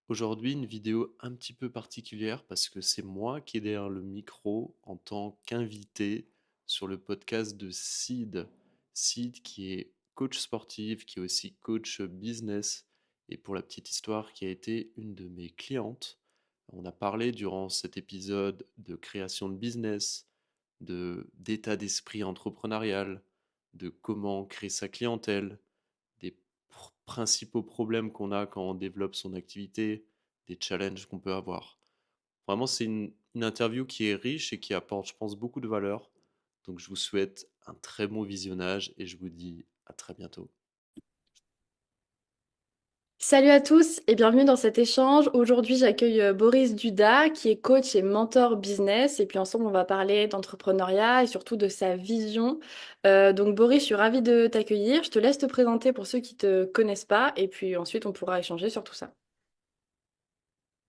Aujourd'hui, une vidéo un petit peu particulière parce que c'est moi qui est derrière le micro en tant qu'invité sur le podcast de Sid. Sid qui est coach sportif, qui est aussi coach business et pour la petite histoire qui a été une de mes clientes. On a parlé durant cet épisode de création de business, d'état d'esprit entrepreneurial, de comment créer sa clientèle, des principaux problèmes qu'on a quand on développe son activité, des challenges qu'on peut avoir. Vraiment, c'est une interview qui est riche et qui apporte, je pense, beaucoup de valeur. Donc, je vous souhaite un très bon visionnage et je vous dis à très bientôt. Salut à tous et bienvenue dans cet échange. Aujourd'hui, j'accueille Boris Duda qui est coach et mentor business et puis ensemble, on va parler d'entrepreneuriat et surtout de sa vision. Donc Boris, je suis ravie de t'accueillir. Je te laisse te présenter pour ceux qui te connaissent pas et puis ensuite, on pourra échanger sur tout ça.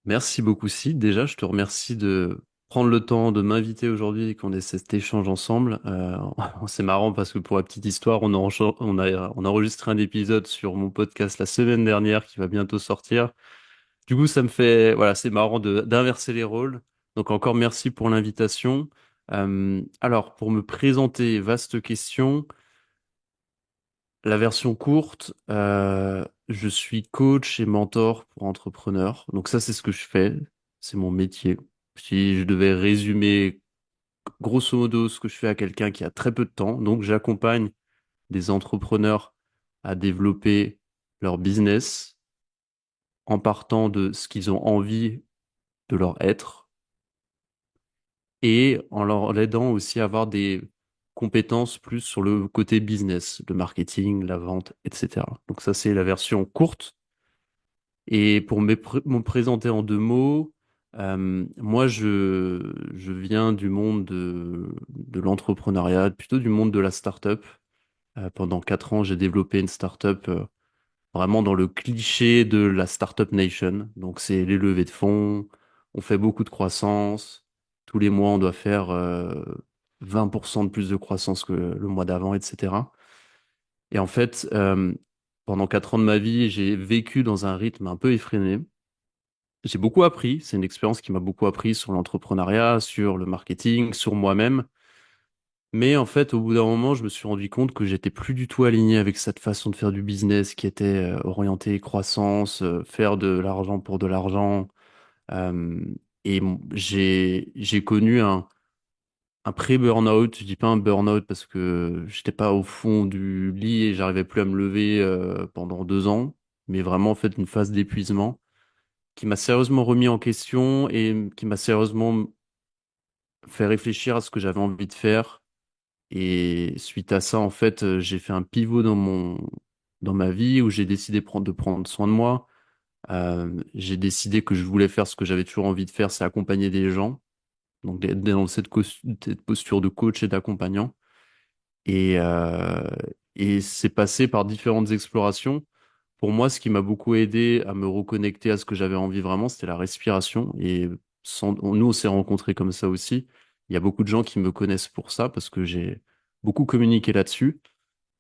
Merci beaucoup, Sid. Déjà, je te remercie de prendre le temps de m'inviter aujourd'hui et qu'on ait cet échange ensemble. C'est marrant parce que pour la petite histoire, on a enregistré un épisode sur mon podcast la semaine dernière qui va bientôt sortir. Du coup, ça me fait, voilà, c'est marrant d'inverser les rôles. Donc encore merci pour l'invitation. Alors, pour me présenter, vaste question. La version courte, je suis coach et mentor pour entrepreneurs. Donc ça, c'est ce que je fais. C'est mon métier. Si je devais résumer grosso modo ce que je fais à quelqu'un qui a très peu de temps, donc j'accompagne des entrepreneurs à développer leur business en partant de ce qu'ils ont envie de leur être et en leur aidant aussi à avoir des compétences plus sur le côté business, le marketing, la vente, etc. Donc ça, c'est la version courte. Et pour me présenter en deux mots, moi, je viens du monde de l'entrepreneuriat, plutôt du monde de la start-up. Pendant 4 ans, j'ai développé une start-up vraiment dans le cliché de la Startup Nation. Donc, c'est les levées de fonds, on fait beaucoup de croissance. Tous les mois, on doit faire 20% de plus de croissance que le mois d'avant, etc. Et en fait, pendant 4 ans de ma vie, j'ai vécu dans un rythme un peu effréné. J'ai beaucoup appris. C'est une expérience qui m'a beaucoup appris sur l'entrepreneuriat, sur le marketing, sur moi-même. Mais en fait, au bout d'un moment, je me suis rendu compte que j'étais plus du tout aligné avec cette façon de faire du business qui était orientée croissance, faire de l'argent pour de l'argent. Euh, j'ai connu un pré-burnout. Je dis pas un burnout parce que j'étais pas au fond du lit et j'arrivais plus à me lever pendant 2 ans, mais vraiment en fait une phase d'épuisement qui m'a sérieusement remis en question et qui m'a sérieusement fait réfléchir à ce que j'avais envie de faire. Et suite à ça, en fait, j'ai fait un pivot dans ma vie où j'ai décidé de prendre soin de moi. J'ai décidé que je voulais faire ce que j'avais toujours envie de faire, c'est accompagner des gens. Donc, d'être dans cette posture de coach et d'accompagnant. Et, euh, et c'est passé par différentes explorations. Pour moi, ce qui m'a beaucoup aidé à me reconnecter à ce que j'avais envie vraiment, c'était la respiration. Et nous, on s'est rencontrés comme ça aussi. Il y a beaucoup de gens qui me connaissent pour ça parce que j'ai beaucoup communiqué là-dessus.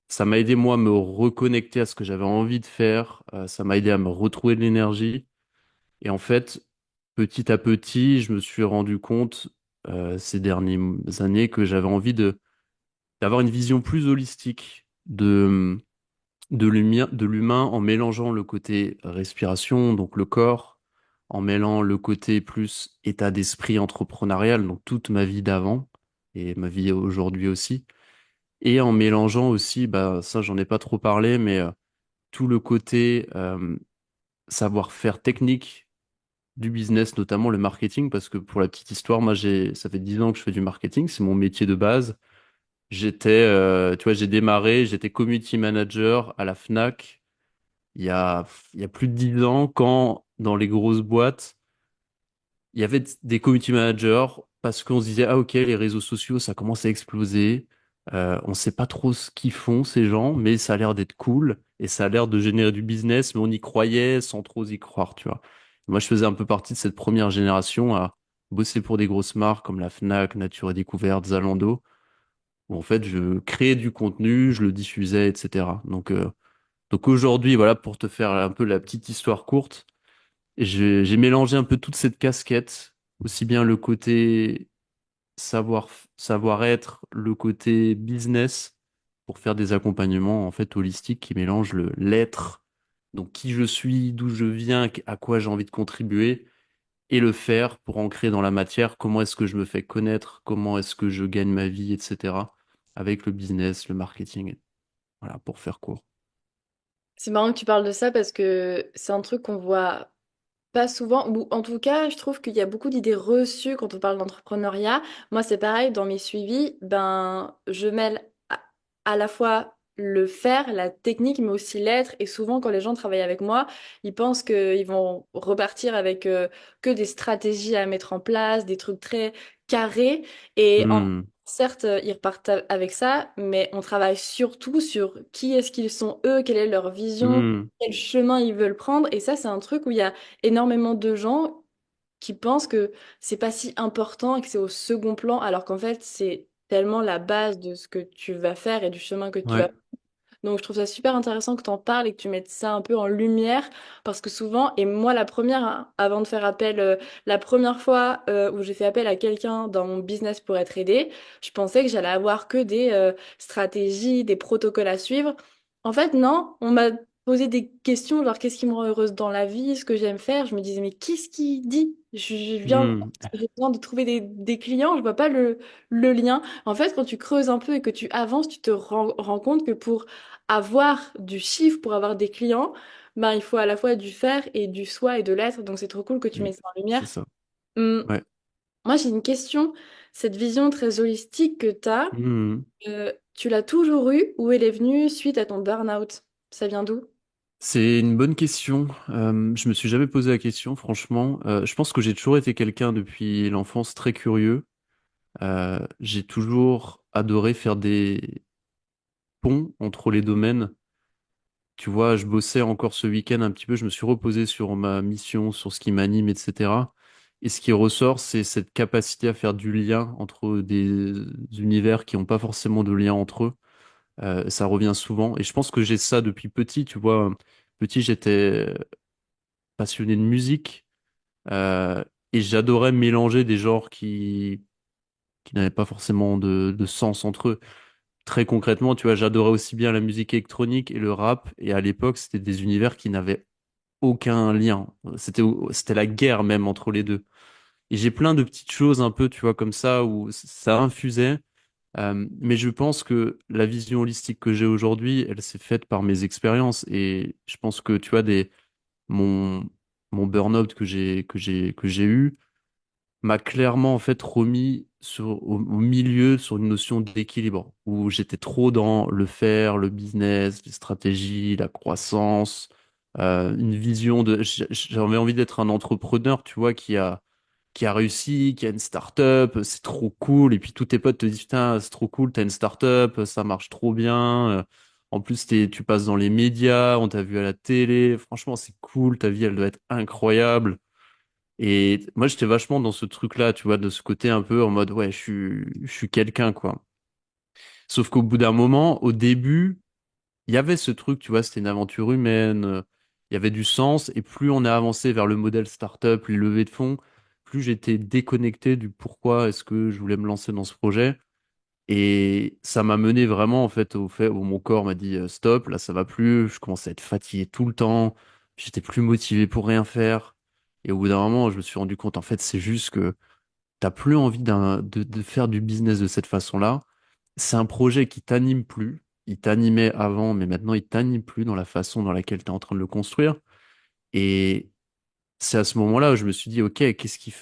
Ça m'a aidé, moi, à me reconnecter à ce que j'avais envie de faire. Ça m'a aidé à me retrouver de l'énergie. Et en fait, petit à petit, je me suis rendu compte, ces dernières années, que j'avais envie d'avoir une vision plus holistique de l'humain en mélangeant le côté respiration, donc le corps, en mêlant le côté plus état d'esprit entrepreneurial, donc toute ma vie d'avant et ma vie aujourd'hui aussi, et en mélangeant aussi, bah, ça j'en ai pas trop parlé, mais tout le côté savoir-faire technique du business, notamment le marketing, parce que pour la petite histoire, moi ça fait 10 ans que je fais du marketing, c'est mon métier de base. Tu vois, j'ai démarré, j'étais community manager à la Fnac il y a plus de 10 ans, quand dans les grosses boîtes, il y avait des community managers parce qu'on se disait, ah ok, les réseaux sociaux, ça commence à exploser. On sait pas trop ce qu'ils font, ces gens, mais ça a l'air d'être cool et ça a l'air de générer du business, mais on y croyait sans trop y croire, tu vois. Moi, je faisais un peu partie de cette première génération à bosser pour des grosses marques comme la Fnac, Nature et Découverte, Zalando, où en fait, je créais du contenu, je le diffusais, etc. Donc aujourd'hui, voilà, pour te faire un peu la petite histoire courte, Et j'ai mélangé un peu toute cette casquette, aussi bien le côté savoir-être, le côté business, pour faire des accompagnements en fait holistiques qui mélangent le l'être, donc qui je suis, d'où je viens, à quoi j'ai envie de contribuer, et le faire pour ancrer dans la matière, comment est-ce que je me fais connaître, comment est-ce que je gagne ma vie, etc. avec le business, le marketing, voilà, pour faire court. C'est marrant que tu parles de ça parce que c'est un truc qu'on voit pas souvent, ou en tout cas, je trouve qu'il y a beaucoup d'idées reçues quand on parle d'entrepreneuriat. Moi, c'est pareil, dans mes suivis, ben, je mêle à la fois le faire, la technique, mais aussi l'être. Et souvent, quand les gens travaillent avec moi, ils pensent qu'ils vont repartir avec que des stratégies à mettre en place, des trucs très carrés. Hmm, Certes, ils repartent avec ça, mais on travaille surtout sur qui est-ce qu'ils sont eux, quelle est leur vision, hmm, quel chemin ils veulent prendre. Et ça, c'est un truc où il y a énormément de gens qui pensent que c'est pas si important et que c'est au second plan, alors qu'en fait, c'est tellement la base de ce que tu vas faire et du chemin que tu vas. ouais, Donc, je trouve ça super intéressant que tu en parles et que tu mettes ça un peu en lumière parce que souvent, et moi la première, hein, avant de faire appel, la première fois où j'ai fait appel à quelqu'un dans mon business pour être aidée, je pensais que j'allais avoir que des stratégies, des protocoles à suivre. En fait, non, on m'a posé des questions, genre qu'est-ce qui me rend heureuse dans la vie, ce que j'aime faire. Je me disais, mais qu'est-ce qui dit? Je viens hmm, parce que j'ai besoin de trouver des clients, je vois pas le lien. En fait, quand tu creuses un peu et que tu avances, tu te rends compte que pour avoir du chiffre, pour avoir des clients, ben, il faut à la fois du faire et du soi et de l'être. Donc, c'est trop cool que tu hmm, mets ça en c'est lumière. ça. Hum, Ouais. Moi, j'ai une question. Cette vision très holistique que Hmm. tu l'as toujours eue ou elle est venue suite à ton burn-out? Ça vient d'où? C'est une bonne question. Je me suis jamais posé la question, franchement. Je pense que j'ai toujours été quelqu'un depuis l'enfance très curieux. J'ai toujours adoré faire des ponts entre les domaines. Tu vois, je bossais encore ce week-end un petit peu. Je me suis reposé sur ma mission, sur ce qui m'anime, etc. Et ce qui ressort, c'est cette capacité à faire du lien entre des univers qui n'ont pas forcément de lien entre eux. Ça revient souvent. Et je pense que j'ai ça depuis petit. Tu vois, petit, j'étais passionné de musique. Euh, et j'adorais mélanger des genres qui n'avaient pas forcément de sens entre eux. Très concrètement, tu vois, j'adorais aussi bien la musique électronique et le rap. Et à l'époque, c'était des univers qui n'avaient aucun lien. C'était la guerre même entre les deux. Et j'ai plein de petites choses un peu, tu vois, comme ça, où ça infusait. Mais je pense que la vision holistique que j'ai aujourd'hui, elle s'est faite par mes expériences. Et je pense que, tu vois, mon, mon burn-out que j'ai eu, m'a clairement en fait remis au milieu sur une notion d'équilibre où j'étais trop dans le faire, le business, les stratégies, la croissance, une vision de j'avais envie d'être un entrepreneur, tu vois, qui a réussi, qui a une start-up, c'est trop cool et puis tous tes potes te disent putain, c'est trop cool, t'as une start-up, ça marche trop bien. En plus, tu passes dans les médias, on t'a vu à la télé. Franchement, c'est cool. Ta vie, elle doit être incroyable. Et moi, j'étais vachement dans ce truc-là, tu vois, de ce côté un peu en mode, ouais, je suis quelqu'un, quoi. Sauf qu'au bout d'un moment, au début, il y avait ce truc, tu vois, c'était une aventure humaine, il y avait du sens, et plus on a avancé vers le modèle startup, les levées de fonds, plus j'étais déconnecté du pourquoi est-ce que je voulais me lancer dans ce projet. Et ça m'a mené vraiment, en fait, au fait où mon corps m'a dit, stop, là, ça va plus, je commençais à être fatigué tout le temps, j'étais plus motivé pour rien faire. Et au bout d'un moment, je me suis rendu compte, en fait, c'est juste que t'as plus envie de faire du business de cette façon-là. C'est un projet qui t'anime plus. Il t'animait avant, mais maintenant il t'anime plus dans la façon dans laquelle tu es en train de le construire. Et c'est à ce moment-là où je me suis dit, OK,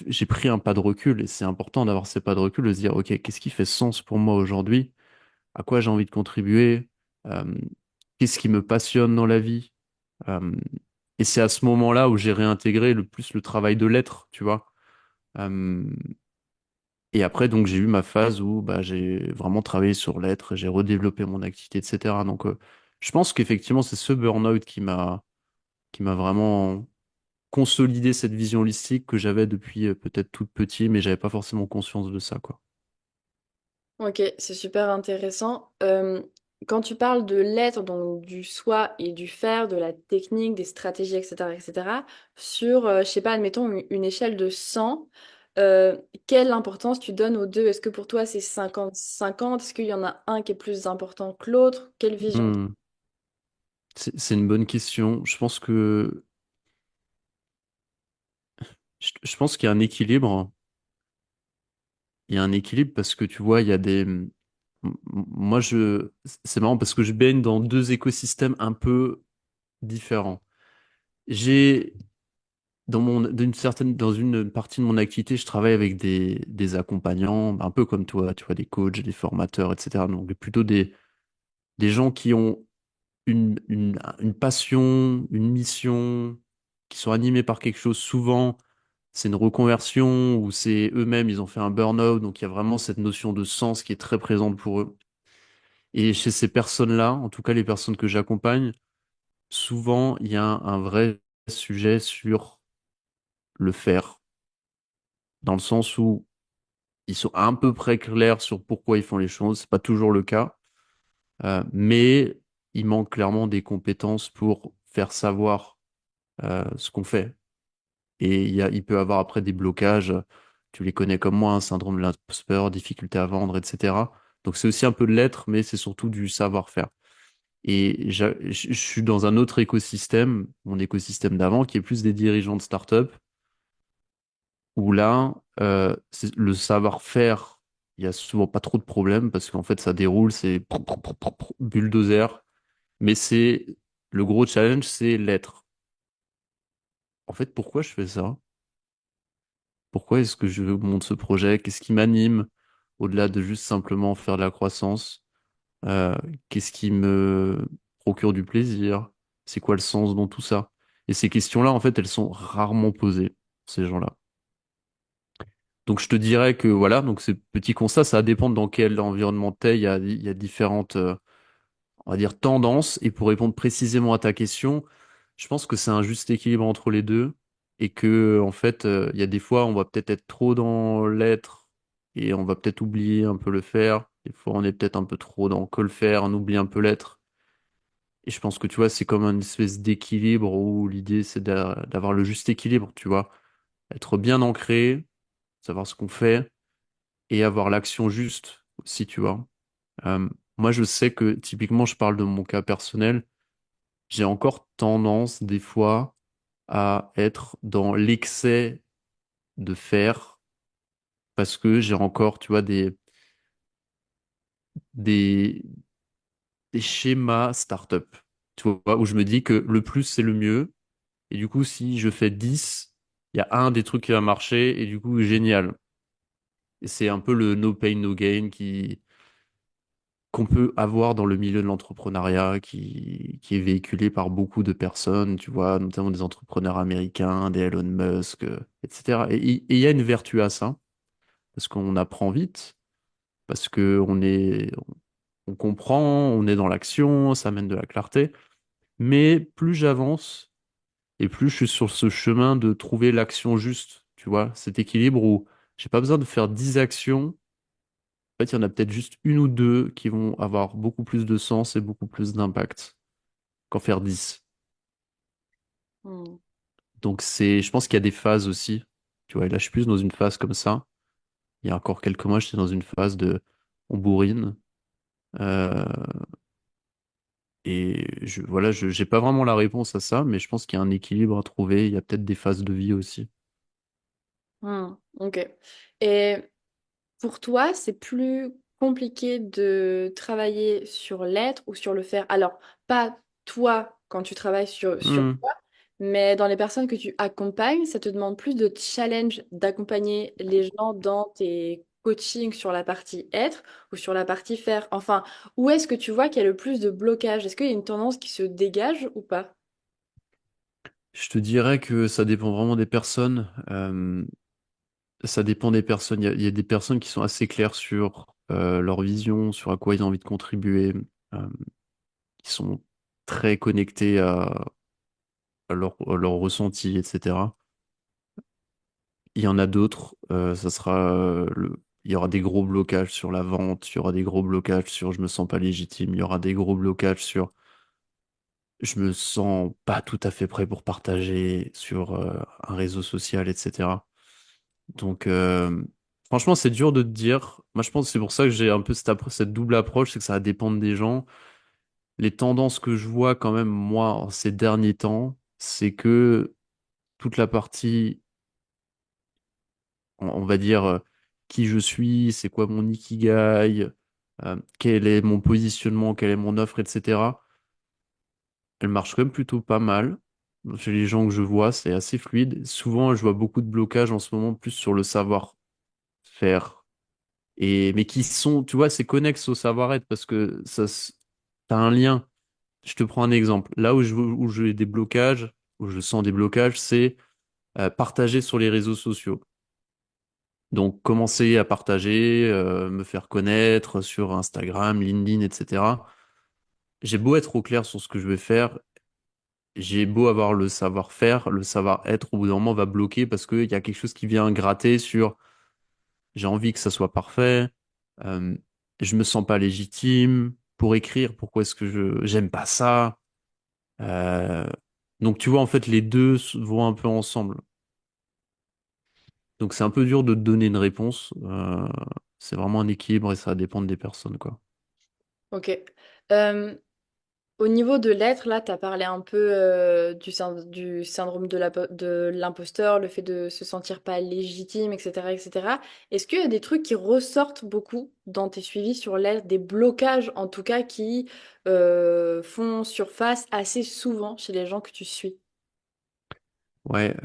j'ai pris un pas de recul et c'est important d'avoir ces pas de recul, de se dire, OK, qu'est-ce qui fait sens pour moi aujourd'hui? À quoi j'ai envie de contribuer? Euh, Qu'est-ce qui me passionne dans la vie? Euh, et c'est à ce moment-là où j'ai réintégré le plus le travail de l'être, tu vois. Euh, Et après, donc, j'ai eu ma phase où bah, j'ai vraiment travaillé sur l'être, j'ai redéveloppé mon activité, etc. Donc, je pense qu'effectivement, c'est ce burn-out qui m'a vraiment consolidé cette vision holistique que j'avais depuis peut-être tout petit, mais j'avais pas forcément conscience de ça, quoi. Ok, c'est super intéressant. quand tu parles de l'être, donc du soi et du faire, de la technique, des stratégies, etc., sur, je sais pas, admettons une échelle de 100, quelle importance tu donnes aux deux? Est-ce que pour toi c'est 50-50? Est-ce qu'il y en a un qui est plus important que l'autre? Quelle vision? Hmm. C'est une bonne question. Je pense qu'il y a un équilibre. Il y a un équilibre parce que tu vois, il y a des. Moi, c'est marrant parce que je baigne dans deux écosystèmes un peu différents. J'ai dans une partie de mon activité, je travaille avec des accompagnants, un peu comme toi, tu vois, des coachs, des formateurs, etc. Donc plutôt des gens qui ont une passion, une mission, qui sont animés par quelque chose. Souvent, c'est une reconversion ou c'est eux-mêmes, ils ont fait un burn-out, donc il y a vraiment cette notion de sens qui est très présente pour eux. Et chez ces personnes-là, en tout cas les personnes que j'accompagne, souvent il y a un vrai sujet sur le faire, dans le sens où ils sont à peu près clairs sur pourquoi ils font les choses. C'est pas toujours le cas, mais il manque clairement des compétences pour faire savoir ce qu'on fait. Et il peut avoir après des blocages. Tu les connais comme moi, un syndrome de l'imposteur, difficulté à vendre, etc. Donc c'est aussi un peu de l'être, mais c'est surtout du savoir-faire. Et je suis dans un autre écosystème, mon écosystème d'avant, qui est plus des dirigeants de start-up, où là, le savoir-faire, il y a souvent pas trop de problèmes parce qu'en fait, ça déroule, c'est bulldozer. Mais le gros challenge, c'est l'être. En fait, pourquoi je fais ça? Pourquoi est-ce que je monte ce projet? Qu'est-ce qui m'anime au-delà de juste simplement faire de la croissance? Euh, Qu'est-ce qui me procure du plaisir? C'est quoi le sens dans tout ça? Et ces questions-là, en fait, elles sont rarement posées, pour ces gens-là. Donc je te dirais que voilà, donc ces petits constats, ça dépend dans quel environnement t'es. Il y a différentes, on va dire, tendances. Et pour répondre précisément à ta question, je pense que c'est un juste équilibre entre les deux. Et que, en fait, il y a des fois, on va peut-être être trop dans l'être et on va peut-être oublier un peu le faire. Des fois, on est peut-être un peu trop dans que le faire, on oublie un peu l'être. Et je pense que tu vois, c'est comme une espèce d'équilibre où l'idée c'est d'avoir le juste équilibre, tu vois. Être bien ancré, savoir ce qu'on fait et avoir l'action juste aussi, tu vois. Moi, je sais que typiquement, je parle de mon cas personnel, j'ai encore tendance des fois à être dans l'excès de faire parce que j'ai encore, tu vois, des, des schémas startup, tu vois, où je me dis que le plus c'est le mieux. Et du coup, si je fais 10, il y a un des trucs qui va marcher et du coup, génial. Et c'est un peu le no pain, no gain qu'on peut avoir dans le milieu de l'entrepreneuriat qui est véhiculé par beaucoup de personnes, tu vois, notamment des entrepreneurs américains, des Elon Musk, etc. Et il y a une vertu à ça, parce qu'on apprend vite, parce que on comprend, on est dans l'action, ça amène de la clarté. Mais plus j'avance, et plus je suis sur ce chemin de trouver l'action juste, tu vois, cet équilibre où j'ai pas besoin de faire 10 actions. En fait, il y en a peut-être juste une ou deux qui vont avoir beaucoup plus de sens et beaucoup plus d'impact qu'en faire 10. Hmm. Donc je pense qu'il y a des phases aussi. Tu vois, et là, je suis plus dans une phase comme ça. Il y a encore quelques mois, j'étais dans une phase de on bourrine. Euh, voilà, j'ai pas vraiment la réponse à ça, mais je pense qu'il y a un équilibre à trouver. Il y a peut-être des phases de vie aussi. Hmm. Ok. Et pour toi, c'est plus compliqué de travailler sur l'être ou sur le faire. Alors, pas toi quand tu travailles sur Hmm. toi, mais dans les personnes que tu accompagnes, ça te demande plus de challenge d'accompagner les gens dans tes coachings sur la partie être ou sur la partie faire. Enfin, où est-ce que tu vois qu'il y a le plus de blocage? Est-ce qu'il y a une tendance qui se dégage ou pas? Je te dirais que ça dépend vraiment des personnes. Ça dépend des personnes. Il y a des personnes qui sont assez claires sur leur vision, sur à quoi ils ont envie de contribuer, euh, qui sont très connectés à leur ressenti, etc. Il y en a d'autres, ça sera il y aura des gros blocages sur la vente, il y aura des gros blocages sur je me sens pas légitime, il y aura des gros blocages sur je me sens pas tout à fait prêt pour partager sur un réseau social, etc. Donc, franchement, c'est dur de te dire. Moi, je pense que c'est pour ça que j'ai un peu cette double approche, c'est que ça va dépendre des gens. Les tendances que je vois quand même, moi, en ces derniers temps, c'est que toute la partie, on va dire, qui je suis, c'est quoi mon ikigai, quel est mon positionnement, quelle est mon offre, etc. Elle marche quand même plutôt pas mal. Chez les gens que je vois, c'est assez fluide. Souvent, je vois beaucoup de blocages en ce moment, plus sur le savoir-faire. Mais qui sont, tu vois, c'est connexe au savoir-être parce que t'as un lien. Je te prends un exemple. Là où j'ai des blocages, où je sens des blocages, c'est partager sur les réseaux sociaux. Donc, commencer à partager, me faire connaître sur Instagram, LinkedIn, etc. J'ai beau être au clair sur ce que je vais faire, j'ai beau avoir le savoir-faire, le savoir-être, au bout d'un moment, va bloquer parce qu'il y a quelque chose qui vient gratter sur j'ai envie que ça soit parfait, euh, je me sens pas légitime pour écrire, pourquoi est-ce que j'aime pas ça? Euh, donc, tu vois, en fait, les deux vont un peu ensemble. Donc, c'est un peu dur de te donner une réponse. C'est vraiment un équilibre et ça va dépendre des personnes, quoi. Ok. Euh, Au niveau de l'être, là, tu as parlé un peu du syndrome de l'imposteur, le fait de se sentir pas légitime, etc., etc. Est-ce qu'il y a des trucs qui ressortent beaucoup dans tes suivis sur l'être, des blocages en tout cas qui font surface assez souvent chez les gens que tu suis? Ouais,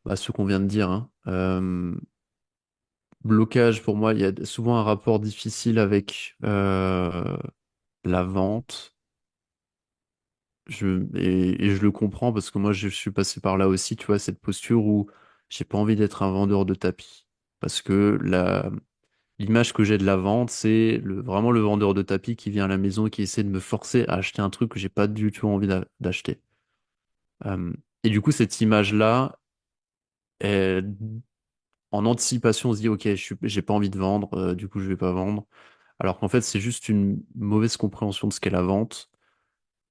bah, ce qu'on vient de dire, hein. Blocage, pour moi, il y a souvent un rapport difficile avec la vente. Et je le comprends parce que moi, je suis passé par là aussi, tu vois, cette posture où j'ai pas envie d'être un vendeur de tapis. Parce que l'image que j'ai de la vente, c'est vraiment le vendeur de tapis qui vient à la maison et qui essaie de me forcer à acheter un truc que j'ai pas du tout envie d'acheter. Euh, et du coup, cette image-là, elle- en anticipation, on se dit, OK, j'ai pas envie de vendre, du coup, je vais pas vendre. Alors qu'en fait, c'est juste une mauvaise compréhension de ce qu'est la vente.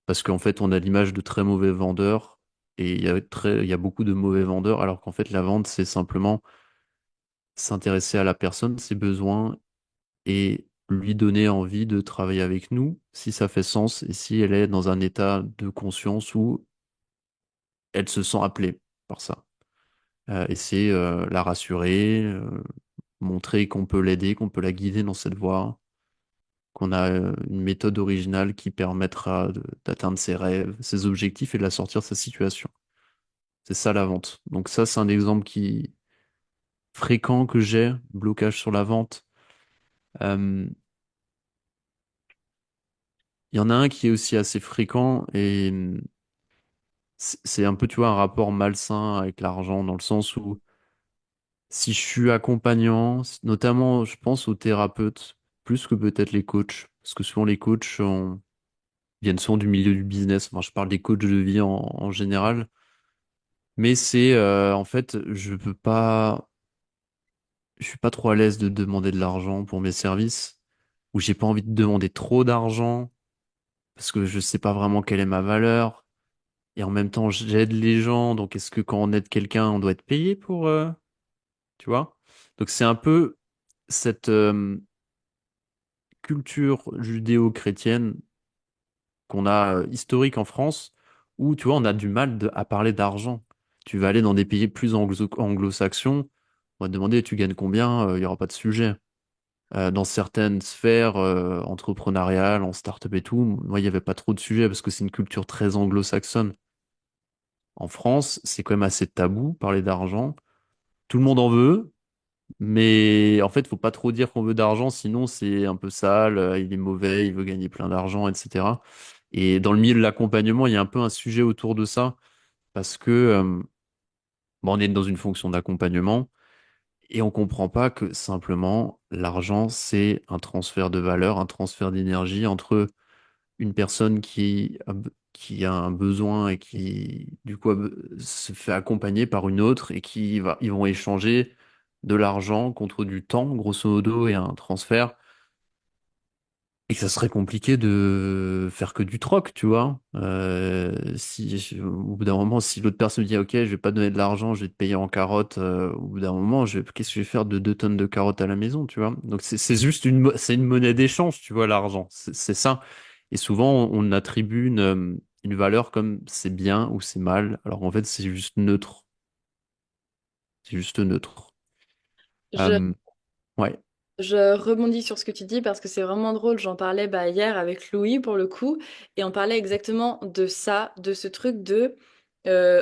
Parce qu'en fait, on a l'image de très mauvais vendeurs et il y a beaucoup de mauvais vendeurs, alors qu'en fait, la vente, c'est simplement s'intéresser à la personne, ses besoins et lui donner envie de travailler avec nous si ça fait sens et si elle est dans un état de conscience où elle se sent appelée par ça. Et c'est la rassurer, montrer qu'on peut l'aider, qu'on peut la guider dans cette voie, qu'on a une méthode originale qui permettra d'atteindre ses rêves, ses objectifs et de la sortir de sa situation. C'est ça la vente. Donc ça, c'est un exemple qui fréquent que j'ai, blocage sur la vente. Euh, Il y en a un qui est aussi assez fréquent et c'est un peu, tu vois, un rapport malsain avec l'argent dans le sens où si je suis accompagnant, notamment, je pense aux thérapeutes, plus que peut-être les coachs, parce que souvent les coachs viennent souvent du milieu du business. Enfin, je parle des coachs de vie en général, mais c'est en fait, je suis pas trop à l'aise de demander de l'argent pour mes services, ou j'ai pas envie de demander trop d'argent parce que je sais pas vraiment quelle est ma valeur. Et en même temps, j'aide les gens, donc est-ce que quand on aide quelqu'un, on doit être payé pour, tu vois? Donc c'est un peu cette culture judéo-chrétienne qu'on a historique en France, où tu vois, on a du mal à parler d'argent. Tu vas aller dans des pays plus anglo-saxons, on va te demander tu gagnes combien, il y aura pas de sujet. Dans certaines sphères entrepreneuriales, en start-up et tout, moi, il n'y avait pas trop de sujets parce que c'est une culture très anglo-saxonne. En France, c'est quand même assez tabou, parler d'argent. Tout le monde en veut, mais en fait, faut pas trop dire qu'on veut d'argent, sinon c'est un peu sale, il est mauvais, il veut gagner plein d'argent, etc. Et dans le milieu de l'accompagnement, il y a un peu un sujet autour de ça, parce que bon, on est dans une fonction d'accompagnement. Et on comprend pas que simplement l'argent, c'est un transfert de valeur, un transfert d'énergie entre une personne qui a un besoin et qui, du coup, se fait accompagner par une autre et ils vont échanger. de l'argent contre du temps, grosso modo, et un transfert, et que ça serait compliqué de faire que du troc, tu vois. Si au bout d'un moment, si l'autre personne me dit ok, je vais pas te donner de l'argent, je vais te payer en carottes, au bout d'un moment, qu'est-ce que je vais faire de 2 tonnes de carottes à la maison, tu vois. Donc c'est juste c'est une monnaie d'échange, tu vois, l'argent, c'est ça. Et souvent on attribue une valeur comme c'est bien ou c'est mal, alors en fait c'est juste neutre, c'est juste neutre. Je, Euh, ouais. Je rebondis sur ce que tu dis parce que c'est vraiment drôle. J'en parlais hier avec Louis pour le coup et on parlait exactement de ça, de ce truc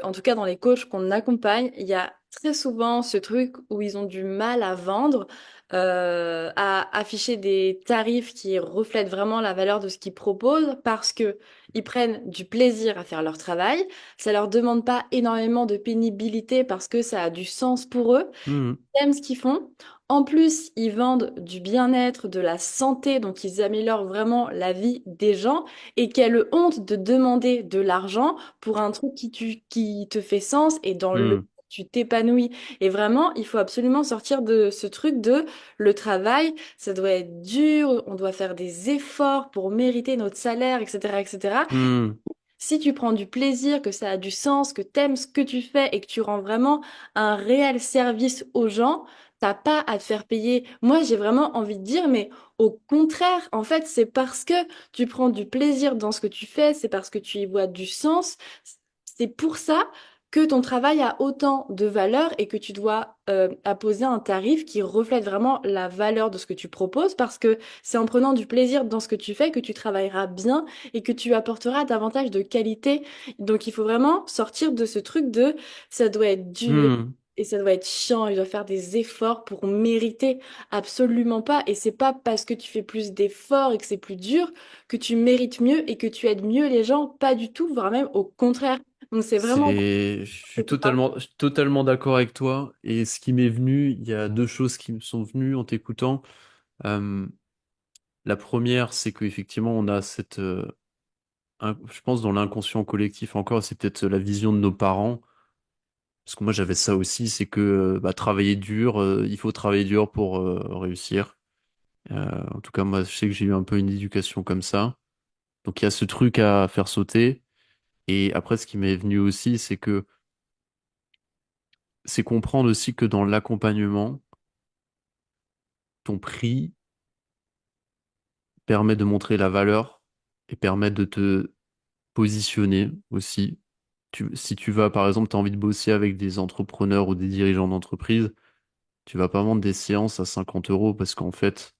en tout cas dans les coachs qu'on accompagne, il y a très souvent ce truc où ils ont du mal à vendre, à afficher des tarifs qui reflètent vraiment la valeur de ce qu'ils proposent parce que ils prennent du plaisir à faire leur travail. Ça leur demande pas énormément de pénibilité parce que ça a du sens pour eux Mhm. aiment ce qu'ils font. En plus, ils vendent du bien-être, de la santé, donc ils améliorent vraiment la vie des gens. Et quelle honte de demander de l'argent pour un truc qui te fait sens et dans le Mhm. tu t'épanouis. Et vraiment, il faut absolument sortir de ce truc de le travail, ça doit être dur, on doit faire des efforts pour mériter notre salaire, etc., etc. Mhm. Si tu prends du plaisir, que ça a du sens, que t'aimes ce que tu fais et que tu rends vraiment un réel service aux gens, t'as pas à te faire payer. Moi, j'ai vraiment envie de dire, mais au contraire, en fait, c'est parce que tu prends du plaisir dans ce que tu fais, c'est parce que tu y vois du sens. C'est pour ça que ton travail a autant de valeur et que tu dois apposer un tarif qui reflète vraiment la valeur de ce que tu proposes parce que c'est en prenant du plaisir dans ce que tu fais que tu travailleras bien et que tu apporteras davantage de qualité. Donc il faut vraiment sortir de ce truc de ça doit être dur Mhm. et ça doit être chiant, il doit faire des efforts pour mériter. Absolument pas. Et c'est pas parce que tu fais plus d'efforts et que c'est plus dur que tu mérites mieux et que tu aides mieux les gens. Pas du tout, voire même au contraire. Donc c'est vraiment Je suis c'est ça. totalement d'accord avec toi. Et ce qui m'est venu, il y a deux choses qui me sont venues en t'écoutant. Euh, la première, c'est qu'effectivement, on a je pense dans l'inconscient collectif encore, c'est peut-être la vision de nos parents. Parce que moi, j'avais ça aussi, c'est que bah, travailler dur, il faut travailler dur pour réussir. En tout cas, moi, je sais que j'ai eu un peu une éducation comme ça. Donc, il y a ce truc à faire sauter. Et après, ce qui m'est venu aussi, c'est comprendre aussi que dans l'accompagnement, ton prix permet de montrer la valeur et permet de te positionner aussi. Si tu vas, par exemple, tu as envie de bosser avec des entrepreneurs ou des dirigeants d'entreprise, tu vas pas vendre des séances à 50 euros parce qu'en fait,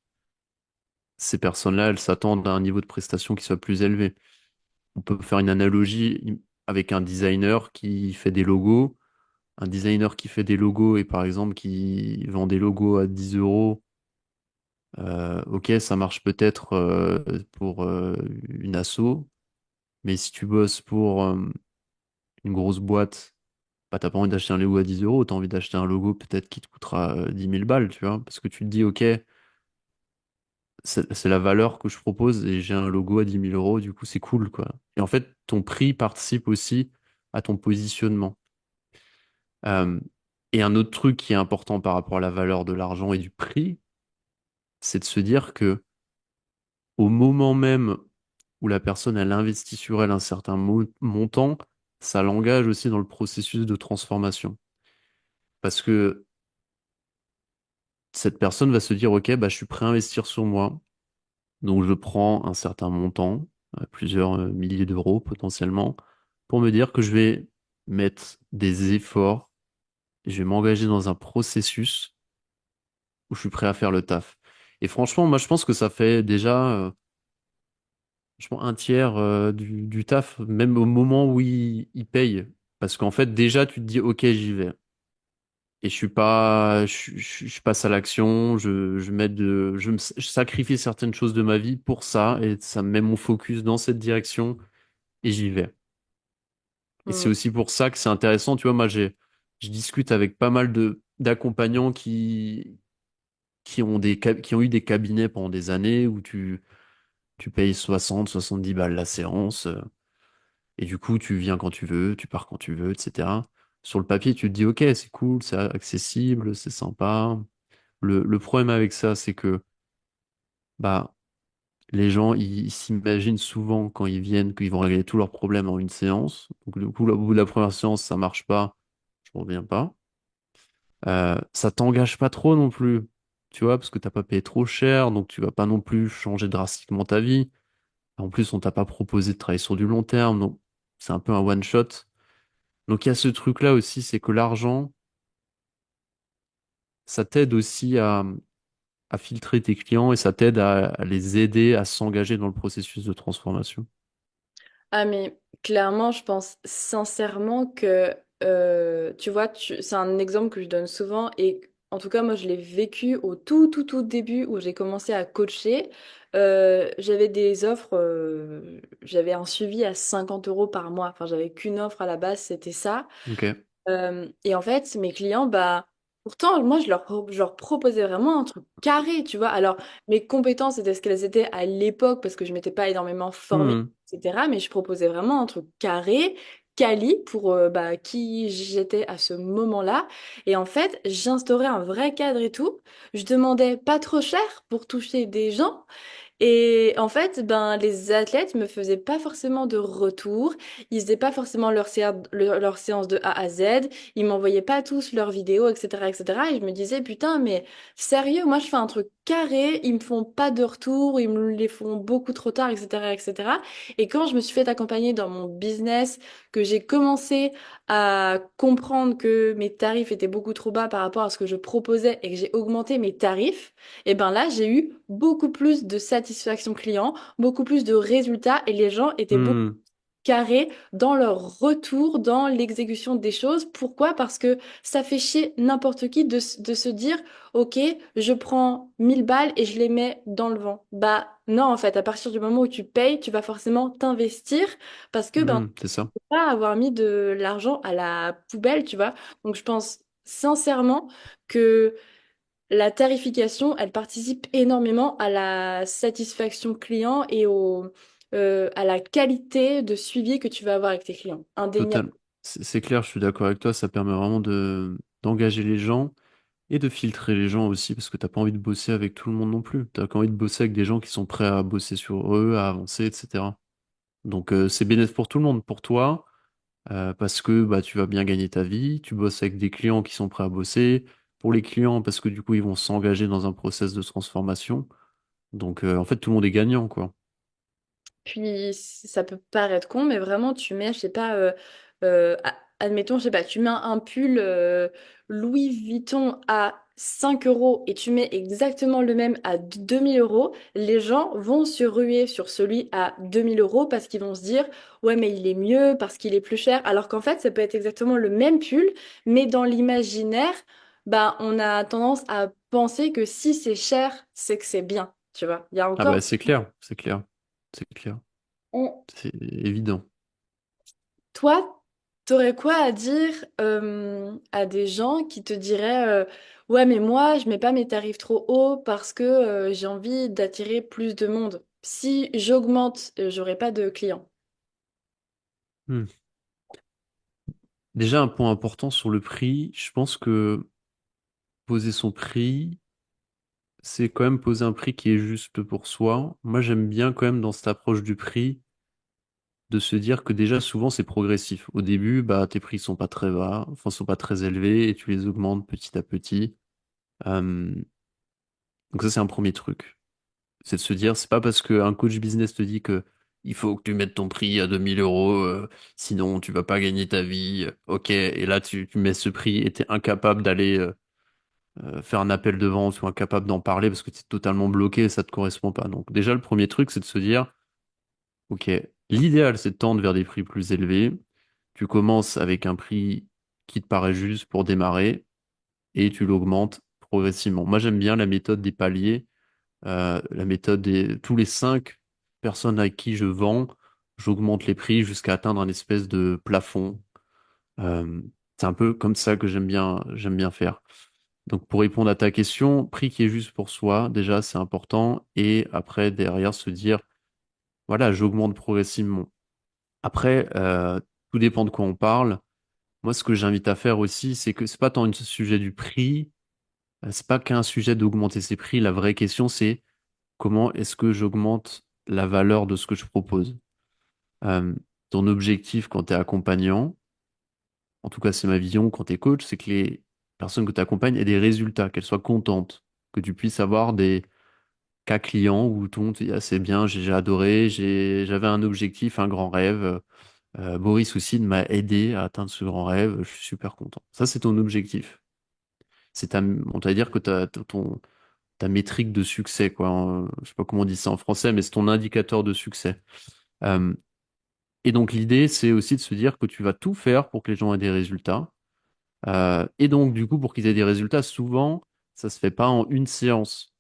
ces personnes-là, elles s'attendent à un niveau de prestation qui soit plus élevé. On peut faire une analogie avec un designer qui fait des logos. Un designer qui fait des logos et par exemple qui vend des logos à 10 euros. Ok, ça marche peut-être pour une asso, mais si tu bosses pour une grosse boîte, bah, t'as pas envie d'acheter un logo à 10 euros, t'as envie d'acheter un logo peut-être qui te coûtera 10 000 balles, tu vois, parce que tu te dis, ok, c'est la valeur que je propose et j'ai un logo à 10 000 euros, du coup c'est cool, quoi. Et en fait, ton prix participe aussi à ton positionnement. Euh, et un autre truc qui est important par rapport à la valeur de l'argent et du prix, c'est de se dire que au moment même où la personne elle investit sur elle un certain montant, ça l'engage aussi dans le processus de transformation. Parce que cette personne va se dire, OK, bah, je suis prêt à investir sur moi, donc je prends un certain montant, plusieurs milliers d'euros potentiellement, pour me dire que je vais mettre des efforts, je vais m'engager dans un processus où je suis prêt à faire le taf. Et franchement, moi, je pense que ça fait déjà je pense, un tiers du taf, même au moment où il paye. Parce qu'en fait, déjà, tu te dis, OK, j'y vais. Et je passe à l'action, je sacrifie certaines choses de ma vie pour ça, et ça me met mon focus dans cette direction, et j'y vais. Et c'est Hmm. aussi pour ça que c'est intéressant, tu vois, je discute avec pas mal d'accompagnants qui ont eu des cabinets pendant des années où tu payes 60, 70 balles la séance. Et du coup, tu viens quand tu veux, tu pars quand tu veux, etc. sur le papier, tu te dis, ok, c'est cool, c'est accessible, c'est sympa. Le problème avec ça, c'est que bah, les gens, ils s'imaginent souvent quand ils viennent qu'ils vont régler tous leurs problèmes en une séance. Donc, du coup, au bout de la première séance, ça marche pas, je reviens pas. Ça t'engage pas trop non plus, tu vois, parce que t'as pas payé trop cher, donc tu vas pas non plus changer drastiquement ta vie. En plus, on t'a pas proposé de travailler sur du long terme, donc c'est un peu un one shot. Donc il y a ce truc-là aussi, c'est que l'argent, ça t'aide aussi à filtrer tes clients et ça t'aide à les aider à s'engager dans le processus de transformation. Ah mais clairement, je pense sincèrement que, tu vois, c'est un exemple que je donne souvent et en tout cas, moi, je l'ai vécu au tout début où j'ai commencé à coacher. J'avais des offres, j'avais un suivi à 50 euros par mois. Enfin, j'avais qu'une offre à la base, c'était ça. Ok. Et en fait, mes clients, bah, pourtant, moi, je leur proposais vraiment un truc carré, tu vois. Alors, mes compétences étaient ce qu'elles étaient à l'époque parce que je m'étais pas énormément formée, Hmm. etc. Mais je proposais vraiment un truc carré, quali pour bah, qui j'étais à ce moment-là. Et en fait, j'instaurais un vrai cadre et tout. Je demandais pas trop cher pour toucher des gens. Et en fait, ben, les athlètes me faisaient pas forcément de retour. Ils faisaient pas forcément leur séance de A à Z. Ils m'envoyaient pas tous leurs vidéos, etc., etc. Et je me disais, putain, mais sérieux, moi, je fais un truc carré. Ils me font pas de retour. Ils me les font beaucoup trop tard, etc., etc. Et quand je me suis fait accompagner dans mon business, que j'ai commencé à comprendre que mes tarifs étaient beaucoup trop bas par rapport à ce que je proposais et que j'ai augmenté mes tarifs, et ben là, j'ai eu beaucoup plus de satisfaction client, beaucoup plus de résultats et les gens étaient beaucoup Hmm. carrés dans leur retour, dans l'exécution des choses. Pourquoi? Parce que ça fait chier n'importe qui de se dire, OK, je prends 1000 balles et je les mets dans le vent. Bah non, en fait, à partir du moment où tu payes, tu vas forcément t'investir parce que ben, Hmm. C'est ça. tu peux pas avoir mis de l'argent à la poubelle, tu vois. Donc je pense sincèrement que la tarification, elle participe énormément à la satisfaction client et à la qualité de suivi que tu vas avoir avec tes clients. Indéniable. Total. C'est clair, je suis d'accord avec toi, ça permet vraiment d'engager les gens et de filtrer les gens aussi, parce que t'as pas envie de bosser avec tout le monde non plus. T'as envie de bosser avec des gens qui sont prêts à bosser sur eux, à avancer, etc. Donc c'est bénéfique pour tout le monde, pour toi, parce que bah, tu vas bien gagner ta vie, tu bosses avec des clients qui sont prêts à bosser, pour les clients, parce que du coup ils vont s'engager dans un process de transformation. Donc en fait tout le monde est gagnant, quoi. Puis ça peut paraître con, mais vraiment, tu mets, je sais pas, admettons, je sais pas, tu mets un pull Louis Vuitton à 5 euros et tu mets exactement le même à 2000 euros, les gens vont se ruer sur celui à 2000 euros parce qu'ils vont se dire, ouais, mais il est mieux parce qu'il est plus cher. Alors qu'en fait, ça peut être exactement le même pull, mais dans l'imaginaire, bah, on a tendance à penser que si c'est cher, c'est que c'est bien. Tu vois, il y a Ah bah encore. c'est clair, c'est clair, c'est clair, c'est évident. Toi, t'aurais quoi à dire à des gens qui te diraient ouais, mais moi, je mets pas mes tarifs trop haut parce que j'ai envie d'attirer plus de monde. Si j'augmente, j'aurai pas de clients. Hmm. Déjà un point important sur le prix, je pense que poser son prix, c'est quand même poser un prix qui est juste pour soi. Moi j'aime bien quand même dans cette approche du prix de se dire que déjà souvent c'est progressif. Au début, bah tes prix sont pas très bas, enfin sont pas très élevés et tu les augmentes petit à petit. Euh, donc ça c'est un premier truc. C'est de se dire c'est pas parce qu'un coach business te dit que il faut que tu mettes ton prix à 2000 euros, sinon tu vas pas gagner ta vie. Ok, et là tu mets ce prix et t'es incapable d'aller faire un appel de vente ou incapable d'en parler parce que tu es totalement bloqué et ça te correspond pas. Donc déjà le premier truc c'est de se dire ok, l'idéal c'est de tendre vers des prix plus élevés. Tu commences avec un prix qui te paraît juste pour démarrer et tu l'augmentes progressivement. Moi, j'aime bien la méthode des paliers, la méthode des tous les 5 personnes à qui je vends, j'augmente les prix jusqu'à atteindre un espèce de plafond. Euh, c'est un peu comme ça que j'aime bien faire. Donc, pour répondre à ta question, prix qui est juste pour soi, déjà, c'est important. Et après, derrière, se dire, voilà, j'augmente progressivement. Après, tout dépend de quoi on parle. Moi, ce que j'invite à faire aussi, c'est que c'est pas tant un sujet du prix, c'est pas qu'un sujet d'augmenter ses prix. La vraie question, c'est comment est-ce que j'augmente la valeur de ce que je propose. Euh, Ton objectif quand tu es accompagnant, en tout cas c'est ma vision quand tu es coach, c'est que les personnes que tu accompagnes aient des résultats, qu'elles soient contentes, que tu puisses avoir des cas clients où tout le monde te dit ah, c'est bien, j'ai adoré, j'avais un objectif, un grand rêve. Boris aussi m'a aidé à atteindre ce grand rêve, je suis super content. Ça, c'est ton objectif. On va dire que ta métrique de succès, quoi. Je sais pas comment on dit ça en français, mais c'est ton indicateur de succès. Euh, et donc, l'idée, c'est aussi de se dire que tu vas tout faire pour que les gens aient des résultats. Et donc, du coup, pour qu'ils aient des résultats, souvent, ça se fait pas en une séance.